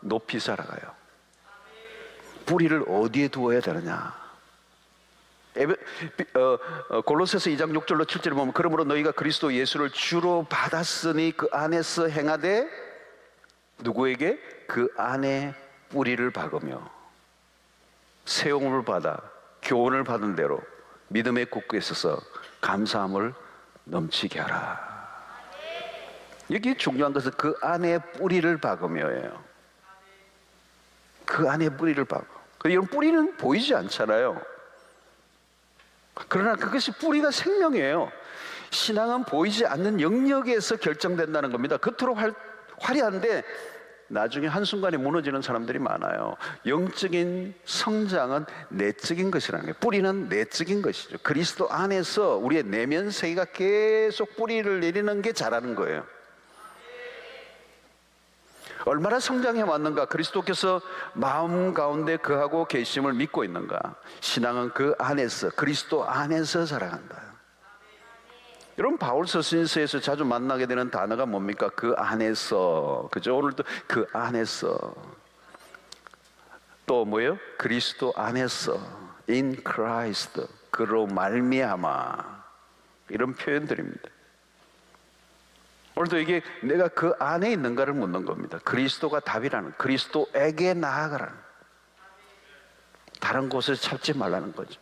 높이 자라가요. 뿌리를 어디에 두어야 되느냐? 골로새서 2장 6절로 7절에 보면 그러므로 너희가 그리스도 예수를 주로 받았으니 그 안에서 행하되 누구에게? 그 안에 뿌리를 박으며 세움을 받아 교훈을 받은 대로 믿음의 굳게 있어서 감사함을 넘치게 하라. 여기 중요한 것은 그 안에 뿌리를 박으며예요. 그 안에 뿌리를 박어. 이런 뿌리는 보이지 않잖아요. 그러나 그것이 뿌리가 생명이에요. 신앙은 보이지 않는 영역에서 결정된다는 겁니다. 겉으로 화려한데 나중에 한순간에 무너지는 사람들이 많아요. 영적인 성장은 내적인 것이라는 거예요. 뿌리는 내적인 것이죠. 그리스도 안에서 우리의 내면 세계가 계속 뿌리를 내리는 게 자라는 거예요. 얼마나 성장해 왔는가? 그리스도께서 마음 가운데 거하고 계심을 믿고 있는가? 신앙은 그 안에서, 그리스도 안에서 자라간다. 여러분, 바울 서신서에서 자주 만나게 되는 단어가 뭡니까? 그 안에서. 그죠? 오늘도 그 안에서. 또 뭐예요? 그리스도 안에서. In Christ. 그로 말미암아. 이런 표현들입니다. 오늘도 이게 내가 그 안에 있는가를 묻는 겁니다. 그리스도가 답이라는, 그리스도에게 나아가라는, 다른 곳을 찾지 말라는 거죠.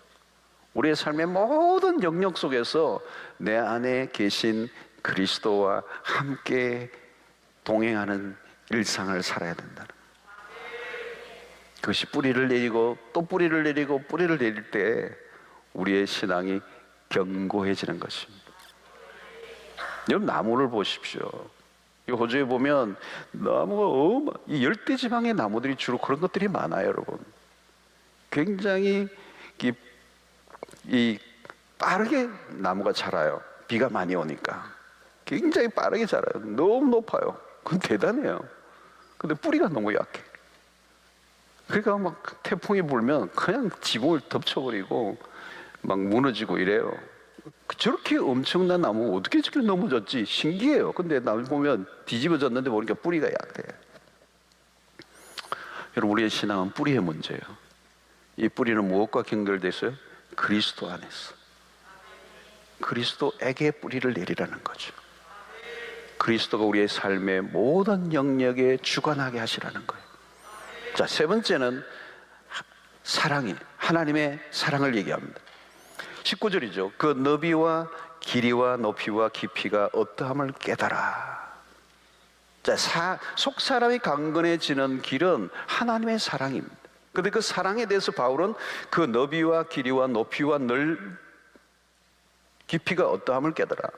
우리의 삶의 모든 영역 속에서 내 안에 계신 그리스도와 함께 동행하는 일상을 살아야 된다는, 그것이 뿌리를 내리고 또 뿌리를 내리고 뿌리를 내릴 때 우리의 신앙이 견고해지는 것입니다. 여러분, 나무를 보십시오. 이 호주에 보면 나무가 이 열대지방의 나무들이 주로 그런 것들이 많아요, 여러분. 굉장히 빠르게 나무가 자라요. 비가 많이 오니까 굉장히 빠르게 자라요. 너무 높아요. 그건 대단해요. 근데 뿌리가 너무 약해. 그러니까 막 태풍이 불면 그냥 지붕을 덮쳐버리고 막 무너지고 이래요. 저렇게 엄청난 나무 어떻게 저렇게 넘어졌지? 신기해요. 근데 나무 보면 뒤집어졌는데 보니까 뿌리가 약해. 여러분, 우리의 신앙은 뿌리의 문제예요. 이 뿌리는 무엇과 연결되어 있어요? 그리스도 안에서. 그리스도에게 뿌리를 내리라는 거죠. 그리스도가 우리의 삶의 모든 영역에 주관하게 하시라는 거예요. 자, 세 번째는 사랑이, 하나님의 사랑을 얘기합니다. 19절이죠. 그 너비와 길이와 높이와 깊이가 어떠함을 깨달아. 자, 속 사람이 강건해지는 길은 하나님의 사랑입니다. 그런데 그 사랑에 대해서 바울은 그 너비와 길이와 높이와 깊이가 어떠함을 깨달아.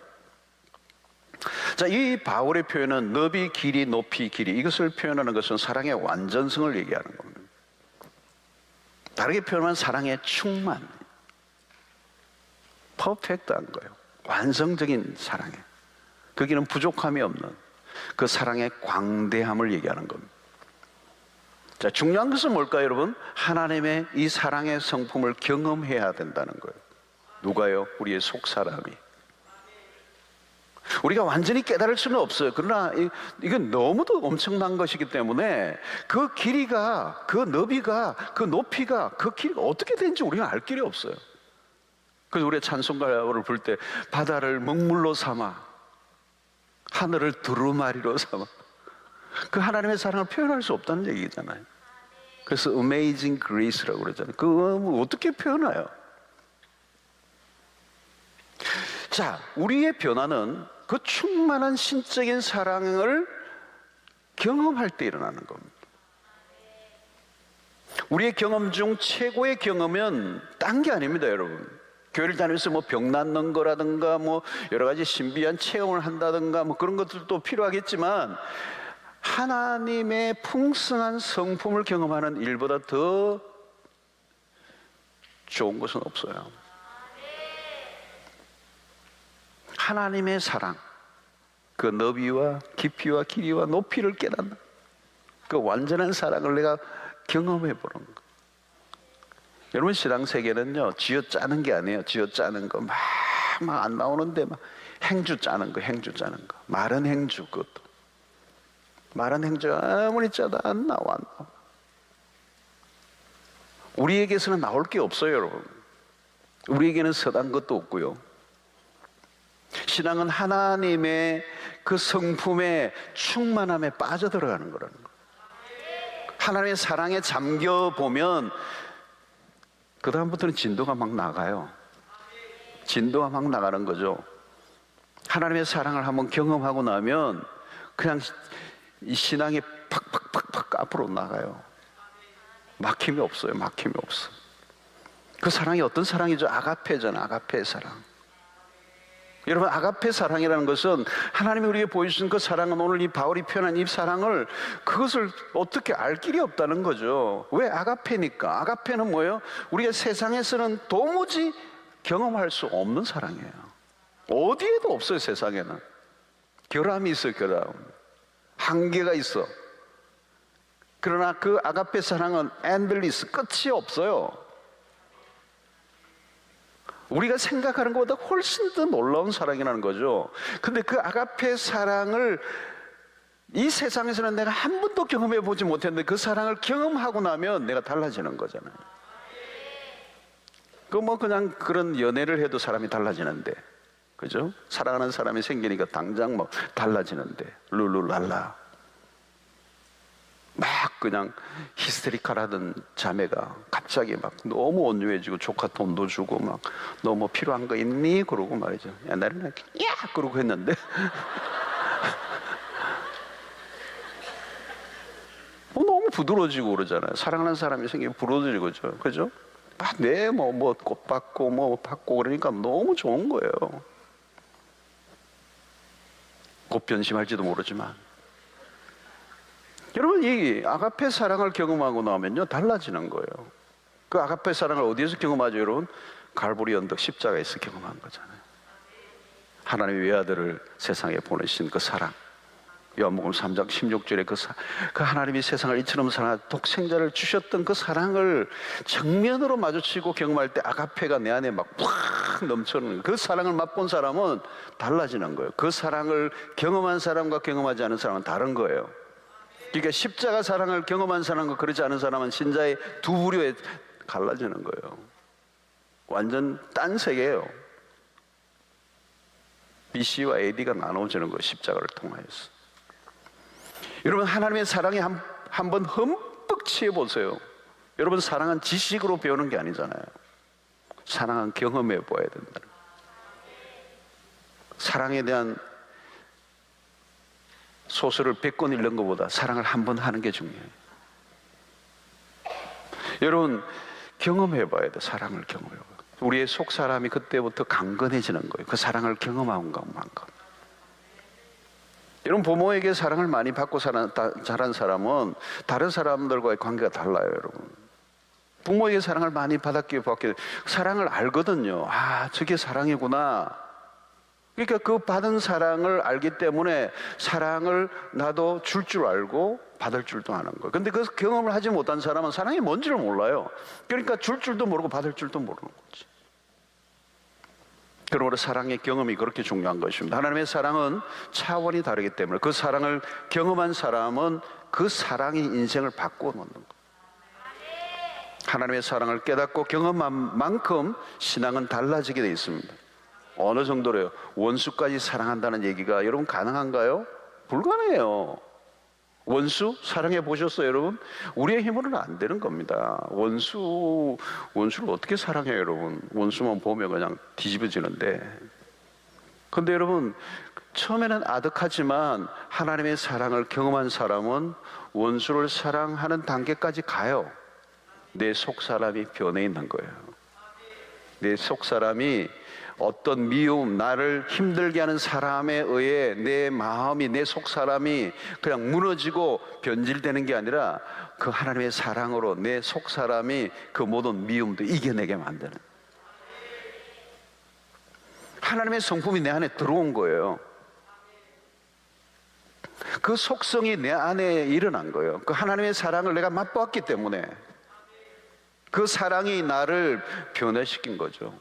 자, 이 바울의 표현은 너비, 길이, 높이, 길이, 이것을 표현하는 것은 사랑의 완전성을 얘기하는 겁니다. 다르게 표현하면 사랑의 충만, 퍼펙트한 거예요. 완성적인 사랑에, 거기는 부족함이 없는 그 사랑의 광대함을 얘기하는 겁니다. 자, 중요한 것은 뭘까요, 여러분? 하나님의 이 사랑의 성품을 경험해야 된다는 거예요. 누가요? 우리의 속 사람이. 우리가 완전히 깨달을 수는 없어요. 그러나 이건 너무도 엄청난 것이기 때문에 그 길이가, 그 너비가, 그 높이가, 그 길이가 어떻게 되는지 우리가 알 길이 없어요. 그래서 우리가 찬송가를 부를 때 바다를 먹물로 삼아 하늘을 두루마리로 삼아. 그 하나님의 사랑을 표현할 수 없다는 얘기잖아요. 그래서 Amazing Grace라고 그러잖아요. 그거 어떻게 표현해요? 자, 우리의 변화는 그 충만한 신적인 사랑을 경험할 때 일어나는 겁니다. 우리의 경험 중 최고의 경험은 딴 게 아닙니다, 여러분. 교회를 다니면서 뭐 병 낫는 거라든가 뭐 여러 가지 신비한 체험을 한다든가 뭐 그런 것들도 필요하겠지만 하나님의 풍성한 성품을 경험하는 일보다 더 좋은 것은 없어요. 하나님의 사랑, 그 너비와 깊이와 길이와 높이를 깨닫는 그 완전한 사랑을 내가 경험해 보는 거. 여러분, 신앙 세계는요, 쥐어 짜는 게 아니에요. 쥐어 짜는 거 막 안 나오는데 막 행주 짜는 거, 행주 짜는 거. 마른 행주, 그것도. 마른 행주가 아무리 짜도 안 나와. 우리에게서는 나올 게 없어요, 여러분. 우리에게는 서단 것도 없고요. 신앙은 하나님의 그 성품의 충만함에 빠져들어가는 거라는 거예요. 하나님의 사랑에 잠겨보면 그 다음부터는 진도가 막 나가요. 진도가 막 나가는 거죠. 하나님의 사랑을 한번 경험하고 나면 그냥 이 신앙이 팍팍팍팍 앞으로 나가요. 막힘이 없어요. 막힘이 없어. 그 사랑이 어떤 사랑이죠? 아가페잖아. 아가페의 사랑. 여러분, 아가페 사랑이라는 것은 하나님이 우리에게 보여주신 그 사랑은, 오늘 이 바울이 표현한 이 사랑을, 그것을 어떻게 알 길이 없다는 거죠. 왜 아가페니까? 아가페는 뭐예요? 우리가 세상에서는 도무지 경험할 수 없는 사랑이에요. 어디에도 없어요. 세상에는 결함이 있어요. 결함, 한계가 있어. 그러나 그 아가페 사랑은 엔들리스, 끝이 없어요. 우리가 생각하는 것보다 훨씬 더 놀라운 사랑이라는 거죠. 근데 그 아가페 사랑을 이 세상에서는 내가 한 번도 경험해 보지 못했는데 그 사랑을 경험하고 나면 내가 달라지는 거잖아요. 그 뭐 그냥 그런 연애를 해도 사람이 달라지는데, 그죠? 사랑하는 사람이 생기니까 당장 뭐 달라지는데, 룰루랄라 막 그냥 히스테리컬하던 자매가 갑자기 막 너무 온유해지고 조카 돈도 주고 막 너 뭐 필요한 거 있니? 그러고 말이죠. 옛날에는 야! 그러고 했는데 너무 부드러워지고 그러잖아요. 사랑하는 사람이 생기면 부드러워지고, 그죠? 네, 뭐 꽃 받고 뭐 받고 그러니까 너무 좋은 거예요. 곧 변심할지도 모르지만. 여러분, 이 아가페 사랑을 경험하고 나면요, 달라지는 거예요. 그 아가페 사랑을 어디에서 경험하죠, 여러분? 갈보리 언덕 십자가에서 경험한 거잖아요. 하나님의 외아들을 세상에 보내신 그 사랑. 요한복음 3장 16절에 그 하나님이 세상을 이처럼 사랑한 독생자를 주셨던 그 사랑을 정면으로 마주치고 경험할 때 아가페가 내 안에 막 팍 넘쳐는, 그 사랑을 맛본 사람은 달라지는 거예요. 그 사랑을 경험한 사람과 경험하지 않은 사람은 다른 거예요. 그러니까 십자가 사랑을 경험한 사람과 그렇지 않은 사람은 신자의 두 부류에 갈라지는 거예요. 완전 딴 세계예요. BC와 AD가 나눠지는 거예요. 십자가를 통하여서. 여러분, 하나님의 사랑에 한번 흠뻑 취해보세요. 여러분, 사랑은 지식으로 배우는 게 아니잖아요. 사랑은 경험해 보아야 된다. 사랑에 대한 소설을 100권 읽는 것보다 사랑을 한 번 하는 게 중요해요. 여러분, 경험해 봐야 돼. 사랑을 경험해 봐요. 우리의 속 사람이 그때부터 강건해지는 거예요. 그 사랑을 경험한 것만큼. 여러분, 부모에게 사랑을 많이 받고 자란 사람은 다른 사람들과의 관계가 달라요, 여러분. 부모에게 사랑을 많이 받았기에 사랑을 알거든요. 아, 저게 사랑이구나. 그러니까 그 받은 사랑을 알기 때문에 사랑을 나도 줄 줄 알고 받을 줄도 아는 거예요. 근데 그 경험을 하지 못한 사람은 사랑이 뭔지를 몰라요. 그러니까 줄 줄도 모르고 받을 줄도 모르는 거지. 그러므로 사랑의 경험이 그렇게 중요한 것입니다. 하나님의 사랑은 차원이 다르기 때문에 그 사랑을 경험한 사람은 그 사랑이 인생을 바꾸어 놓는 거예요. 하나님의 사랑을 깨닫고 경험한 만큼 신앙은 달라지게 되어 있습니다. 어느 정도로요? 원수까지 사랑한다는 얘기가 여러분 가능한가요? 불가능해요. 원수 사랑해 보셨어요, 여러분? 우리의 힘으로는 안 되는 겁니다. 원수를 어떻게 사랑해요, 여러분? 원수만 보면 그냥 뒤집어지는데. 근데 여러분, 처음에는 아득하지만 하나님의 사랑을 경험한 사람은 원수를 사랑하는 단계까지 가요. 내 속 사람이 변해 있는 거예요. 내 속 사람이 어떤 미움, 나를 힘들게 하는 사람에 의해 내 마음이, 내 속 사람이 그냥 무너지고 변질되는 게 아니라 그 하나님의 사랑으로 내 속 사람이 그 모든 미움도 이겨내게 만드는, 하나님의 성품이 내 안에 들어온 거예요. 그 속성이 내 안에 일어난 거예요. 그 하나님의 사랑을 내가 맛보았기 때문에 그 사랑이 나를 변화시킨 거죠.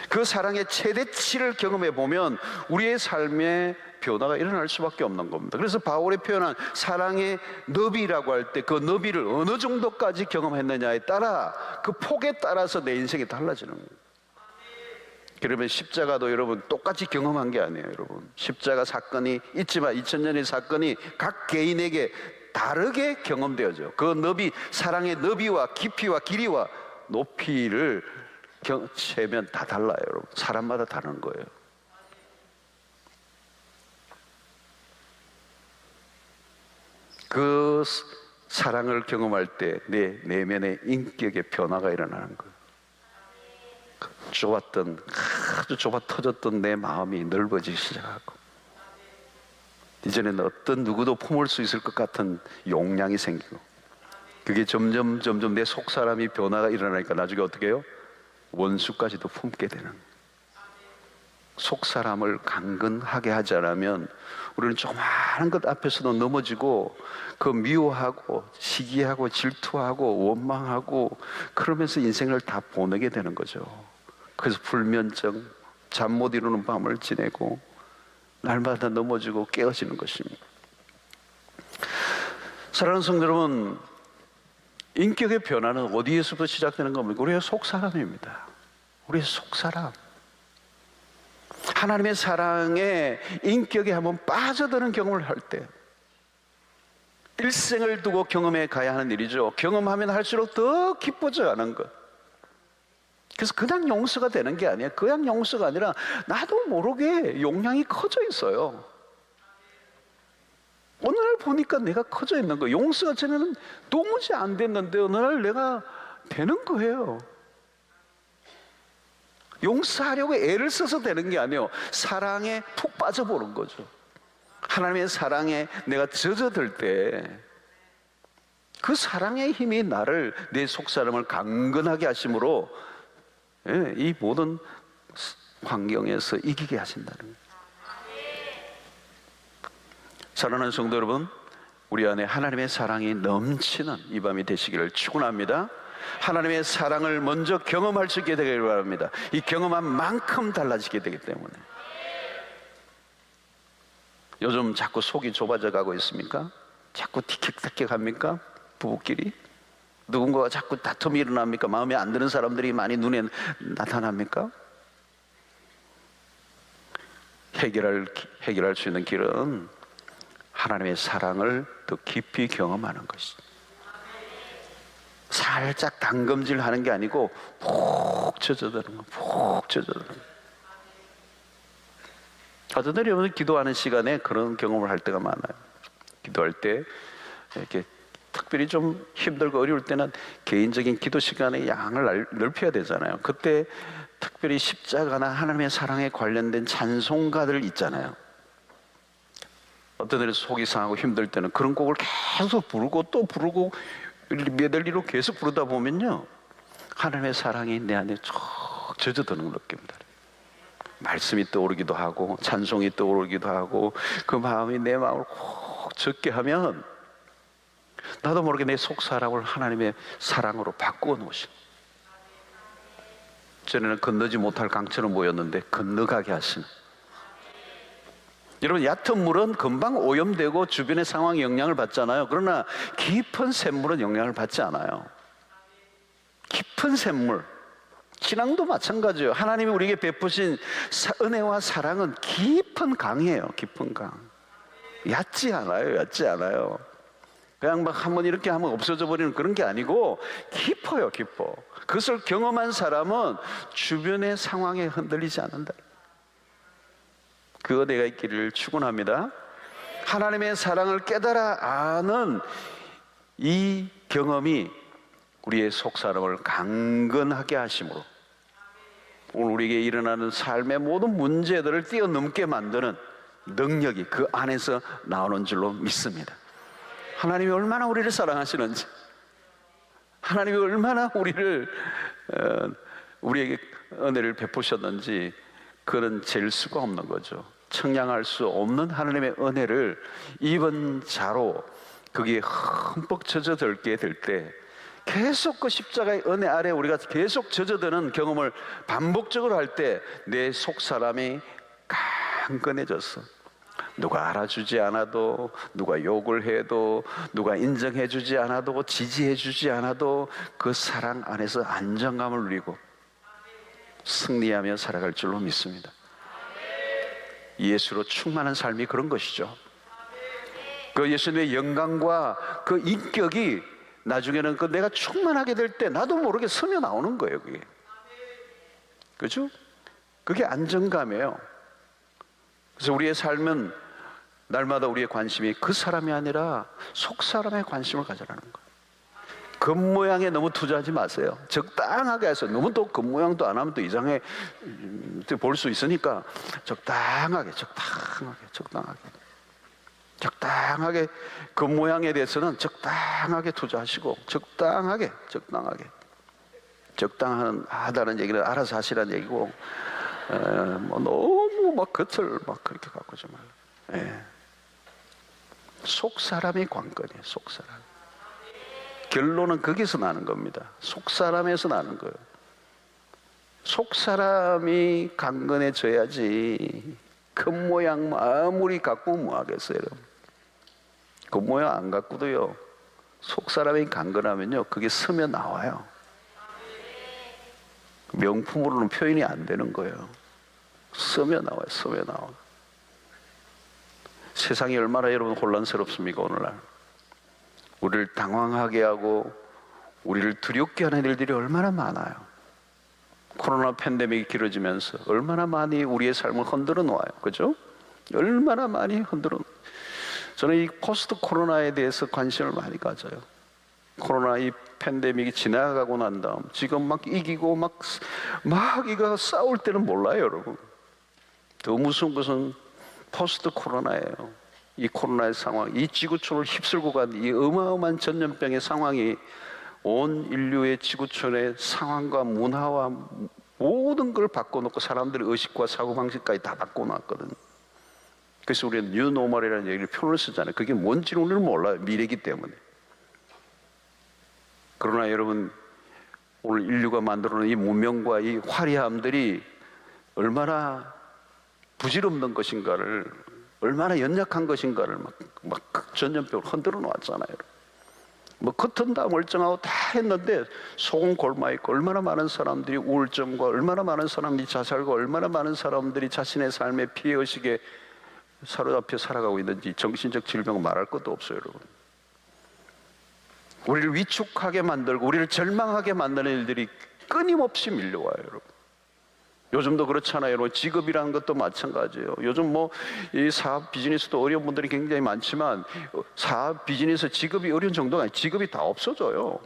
그 사랑의 최대치를 경험해 보면 우리의 삶에 변화가 일어날 수밖에 없는 겁니다. 그래서 바울이 표현한 사랑의 너비라고 할 때 그 너비를 어느 정도까지 경험했느냐에 따라, 그 폭에 따라서 내 인생이 달라지는 거예요. 그러면 십자가도 여러분 똑같이 경험한 게 아니에요. 여러분, 십자가 사건이 있지만 2000년의 사건이 각 개인에게 다르게 경험되어져. 그 너비, 사랑의 너비와 깊이와 길이와 높이를 채면 다 달라요, 여러분. 사람마다 다른 거예요. 그 사랑을 경험할 때 내 내면의 인격의 변화가 일어나는 거예요. 아주 좁아 터졌던 내 마음이 넓어지기 시작하고, 이제는 어떤 누구도 품을 수 있을 것 같은 용량이 생기고, 그게 점점 내 속 사람이 변화가 일어나니까 나중에 어떻게 해요? 원수까지도 품게 되는. 속 사람을 강건하게 하지 않으면 우리는 조그마한 것 앞에서도 넘어지고, 그 미워하고 시기하고 질투하고 원망하고 그러면서 인생을 다 보내게 되는 거죠. 그래서 불면증, 잠 못 이루는 밤을 지내고 날마다 넘어지고 깨어지는 것입니다. 사랑하는 성도 여러분, 인격의 변화는 어디에서부터 시작되는 겁니까? 우리의 속사람입니다. 우리의 속사람. 하나님의 사랑에 인격에 한번 빠져드는 경험을 할 때, 일생을 두고 경험해 가야 하는 일이죠. 경험하면 할수록 더 기뻐져 하는 것. 그래서 그냥 용서가 되는 게 아니에요. 그냥 용서가 아니라 나도 모르게 용량이 커져 있어요. 어느 날 보니까 내가 커져 있는 거예요. 용서가 전에는 도무지 안 됐는데 어느 날 내가 되는 거예요. 용서하려고 애를 써서 되는 게 아니에요. 사랑에 푹 빠져보는 거죠. 하나님의 사랑에 내가 젖어들 때 그 사랑의 힘이 나를, 내 속사람을 강건하게 하심으로 이 모든 환경에서 이기게 하신다는 거예요. 사랑하는 성도 여러분, 우리 안에 하나님의 사랑이 넘치는 이 밤이 되시기를 축원합니다. 하나님의 사랑을 먼저 경험할 수 있게 되기를 바랍니다. 이 경험한 만큼 달라지게 되기 때문에. 요즘 자꾸 속이 좁아져 가고 있습니까? 자꾸 티격태격 합니까? 부부끼리? 누군가가 자꾸 다툼이 일어납니까? 마음에 안 드는 사람들이 많이 눈에 나타납니까? 해결할 수 있는 길은 하나님의 사랑을 더 깊이 경험하는 것이죠. 살짝 담금질 하는 게 아니고 푹 젖어드는 거, 푹 젖어드는 거. 어떤 날이 여러분 기도하는 시간에 그런 경험을 할 때가 많아요. 기도할 때 이렇게 특별히 좀 힘들고 어려울 때는 개인적인 기도 시간의 양을 넓혀야 되잖아요. 그때 특별히 십자가나 하나님의 사랑에 관련된 찬송가들 있잖아요. 어떤 날에 속이 상하고 힘들 때는 그런 곡을 계속 부르고 또 부르고 메들리로 계속 부르다 보면요, 하나님의 사랑이 내 안에 쭉 젖어드는 걸 느낍니다. 말씀이 떠오르기도 하고 찬송이 떠오르기도 하고, 그 마음이 내 마음을 콕 젖게 하면 나도 모르게 내 속사람을 하나님의 사랑으로 바꾸어 놓으시고, 전에는 건너지 못할 강처럼 보였는데 건너가게 하시는. 여러분, 얕은 물은 금방 오염되고 주변의 상황에 영향을 받잖아요. 그러나 깊은 샘물은 영향을 받지 않아요. 깊은 샘물, 신앙도 마찬가지예요. 하나님이 우리에게 베푸신 은혜와 사랑은 깊은 강이에요. 깊은 강. 얕지 않아요. 얕지 않아요. 그냥 막 한번 이렇게 하면 없어져 버리는 그런 게 아니고 깊어요. 깊어. 그것을 경험한 사람은 주변의 상황에 흔들리지 않는다. 그 은혜가 있기를 축원합니다. 하나님의 사랑을 깨달아 아는 이 경험이 우리의 속사람을 강건하게 하심으로 오늘 우리에게 일어나는 삶의 모든 문제들을 뛰어넘게 만드는 능력이 그 안에서 나오는 줄로 믿습니다. 하나님이 얼마나 우리를 사랑하시는지, 하나님이 얼마나 우리에게 은혜를 베푸셨는지 그는 잴 수가 없는 거죠. 청량할 수 없는 하나님의 은혜를 입은 자로 거기에 흠뻑 젖어들게 될 때 계속 그 십자가의 은혜 아래 우리가 계속 젖어드는 경험을 반복적으로 할 때 내 속사람이 강건해졌어. 누가 알아주지 않아도, 누가 욕을 해도, 누가 인정해주지 않아도, 지지해주지 않아도 그 사랑 안에서 안정감을 누리고 승리하며 살아갈 줄로 믿습니다. 예수로 충만한 삶이 그런 것이죠. 그 예수님의 영광과 그 인격이 나중에는 그 내가 충만하게 될 때 나도 모르게 스며 나오는 거예요. 그게 그죠? 그게 안정감이에요. 그래서 우리의 삶은 날마다 우리의 관심이 그 사람이 아니라 속 사람에 관심을 가져라는 거예요. 겉모양에 너무 투자하지 마세요. 적당하게 해서 너무 또 겉모양도 안 하면 또 이상해 볼 수 있으니까 적당하게 겉모양에 대해서는 적당하게 투자하시고 적당하게 적당하다는 얘기는 알아서 하시라는 얘기고 뭐 너무 막 겉을 막 그렇게 바꾸지 말고 속 사람이 관건이에요. 속 사람. 결론은 거기서 나는 겁니다. 속 사람에서 나는 거예요. 속 사람이 강건해져야지 겉모양 아무리 갖고 뭐하겠어요. 겉모양 안 갖고도요 속 사람이 강건하면요 그게 스며 나와요. 명품으로는 표현이 안 되는 거예요. 스며 나와요. 스며 나와. 세상이 얼마나 여러분 혼란스럽습니까? 오늘날 우리를 당황하게 하고 우리를 두렵게 하는 일들이 얼마나 많아요. 코로나 팬데믹이 길어지면서 얼마나 많이 우리의 삶을 흔들어 놓아요. 그죠? 얼마나 많이 흔들어 놓아요. 저는 이 포스트 코로나에 대해서 관심을 많이 가져요. 코로나 이 팬데믹이 지나가고 난 다음 지금 막 이기고 막 이거 싸울 때는 몰라요, 여러분. 더 무서운 것은 포스트 코로나예요. 이 코로나의 상황, 이 지구촌을 휩쓸고 간 이 어마어마한 전염병의 상황이 온 인류의 지구촌의 상황과 문화와 모든 걸 바꿔놓고 사람들의 의식과 사고방식까지 다 바꿔놨거든요. 그래서 우리는 뉴노멀이라는 얘기를 표현을 쓰잖아요. 그게 뭔지는 우리는 몰라요. 미래이기 때문에. 그러나 여러분 오늘 인류가 만들어놓은 이 문명과 이 화려함들이 얼마나 부질없는 것인가를, 얼마나 연약한 것인가를 막 전염병을 흔들어 놓았잖아요. 뭐 겉은 다 멀쩡하고 다 했는데 속은 골마있고 얼마나 많은 사람들이 우울증과 얼마나 많은 사람들이 자살과 얼마나 많은 사람들이 자신의 삶의 피해의식에 사로잡혀 살아가고 있는지 정신적 질병은 말할 것도 없어요, 여러분. 우리를 위축하게 만들고 우리를 절망하게 만드는 일들이 끊임없이 밀려와요, 여러분. 요즘도 그렇잖아요. 직업이라는 것도 마찬가지예요. 요즘 뭐 이 사업 비즈니스도 어려운 분들이 굉장히 많지만 사업 비즈니스 직업이 어려운 정도가 아니라 직업이 다 없어져요.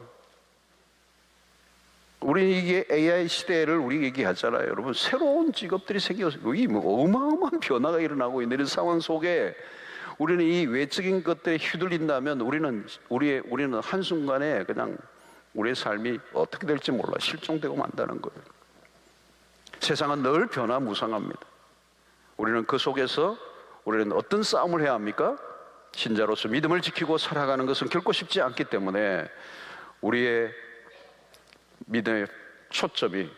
우리는 이게 AI 시대를 우리 얘기하잖아요. 여러분 새로운 직업들이 생겨서 이 뭐 어마어마한 변화가 일어나고 있는 이런 상황 속에 우리는 이 외적인 것들에 휘둘린다면 우리는 한순간에 그냥 우리의 삶이 어떻게 될지 몰라 실종되고 만다는 거예요. 세상은 늘 변화무쌍합니다. 우리는 그 속에서 우리는 어떤 싸움을 해야 합니까? 신자로서 믿음을 지키고 살아가는 것은 결코 쉽지 않기 때문에 우리의 믿음의 초점이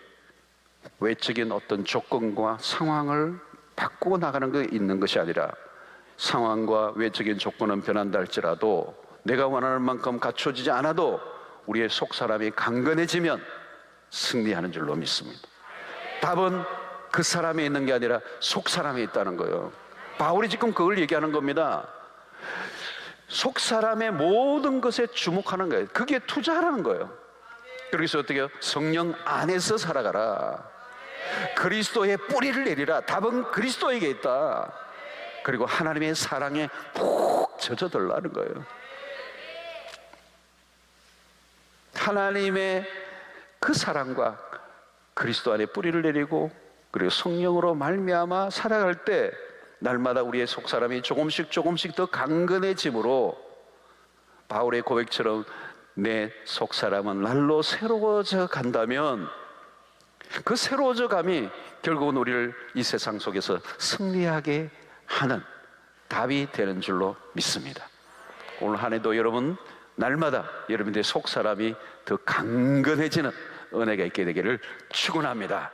외적인 어떤 조건과 상황을 바꾸고 나가는 것에 있는 것이 아니라 상황과 외적인 조건은 변한다 할지라도 내가 원하는 만큼 갖춰지지 않아도 우리의 속 사람이 강건해지면 승리하는 줄로 믿습니다. 답은 그 사람에 있는 게 아니라 속 사람에 있다는 거예요. 바울이 지금 그걸 얘기하는 겁니다. 속 사람의 모든 것에 주목하는 거예요. 그게 투자하라는 거예요. 그래서 어떻게 해요? 성령 안에서 살아가라. 그리스도의 뿌리를 내리라. 답은 그리스도에게 있다. 그리고 하나님의 사랑에 푹 젖어들라는 거예요. 하나님의 그 사랑과 그리스도 안에 뿌리를 내리고 그리고 성령으로 말미암아 살아갈 때 날마다 우리의 속사람이 조금씩 더 강건해짐으로 바울의 고백처럼 내 속사람은 날로 새로워져 간다면 그 새로워져 감이 결국은 우리를 이 세상 속에서 승리하게 하는 답이 되는 줄로 믿습니다. 오늘 한 해도 여러분 날마다 여러분들의 속사람이 더 강건해지는 은혜가 있게 되기를 축원합니다.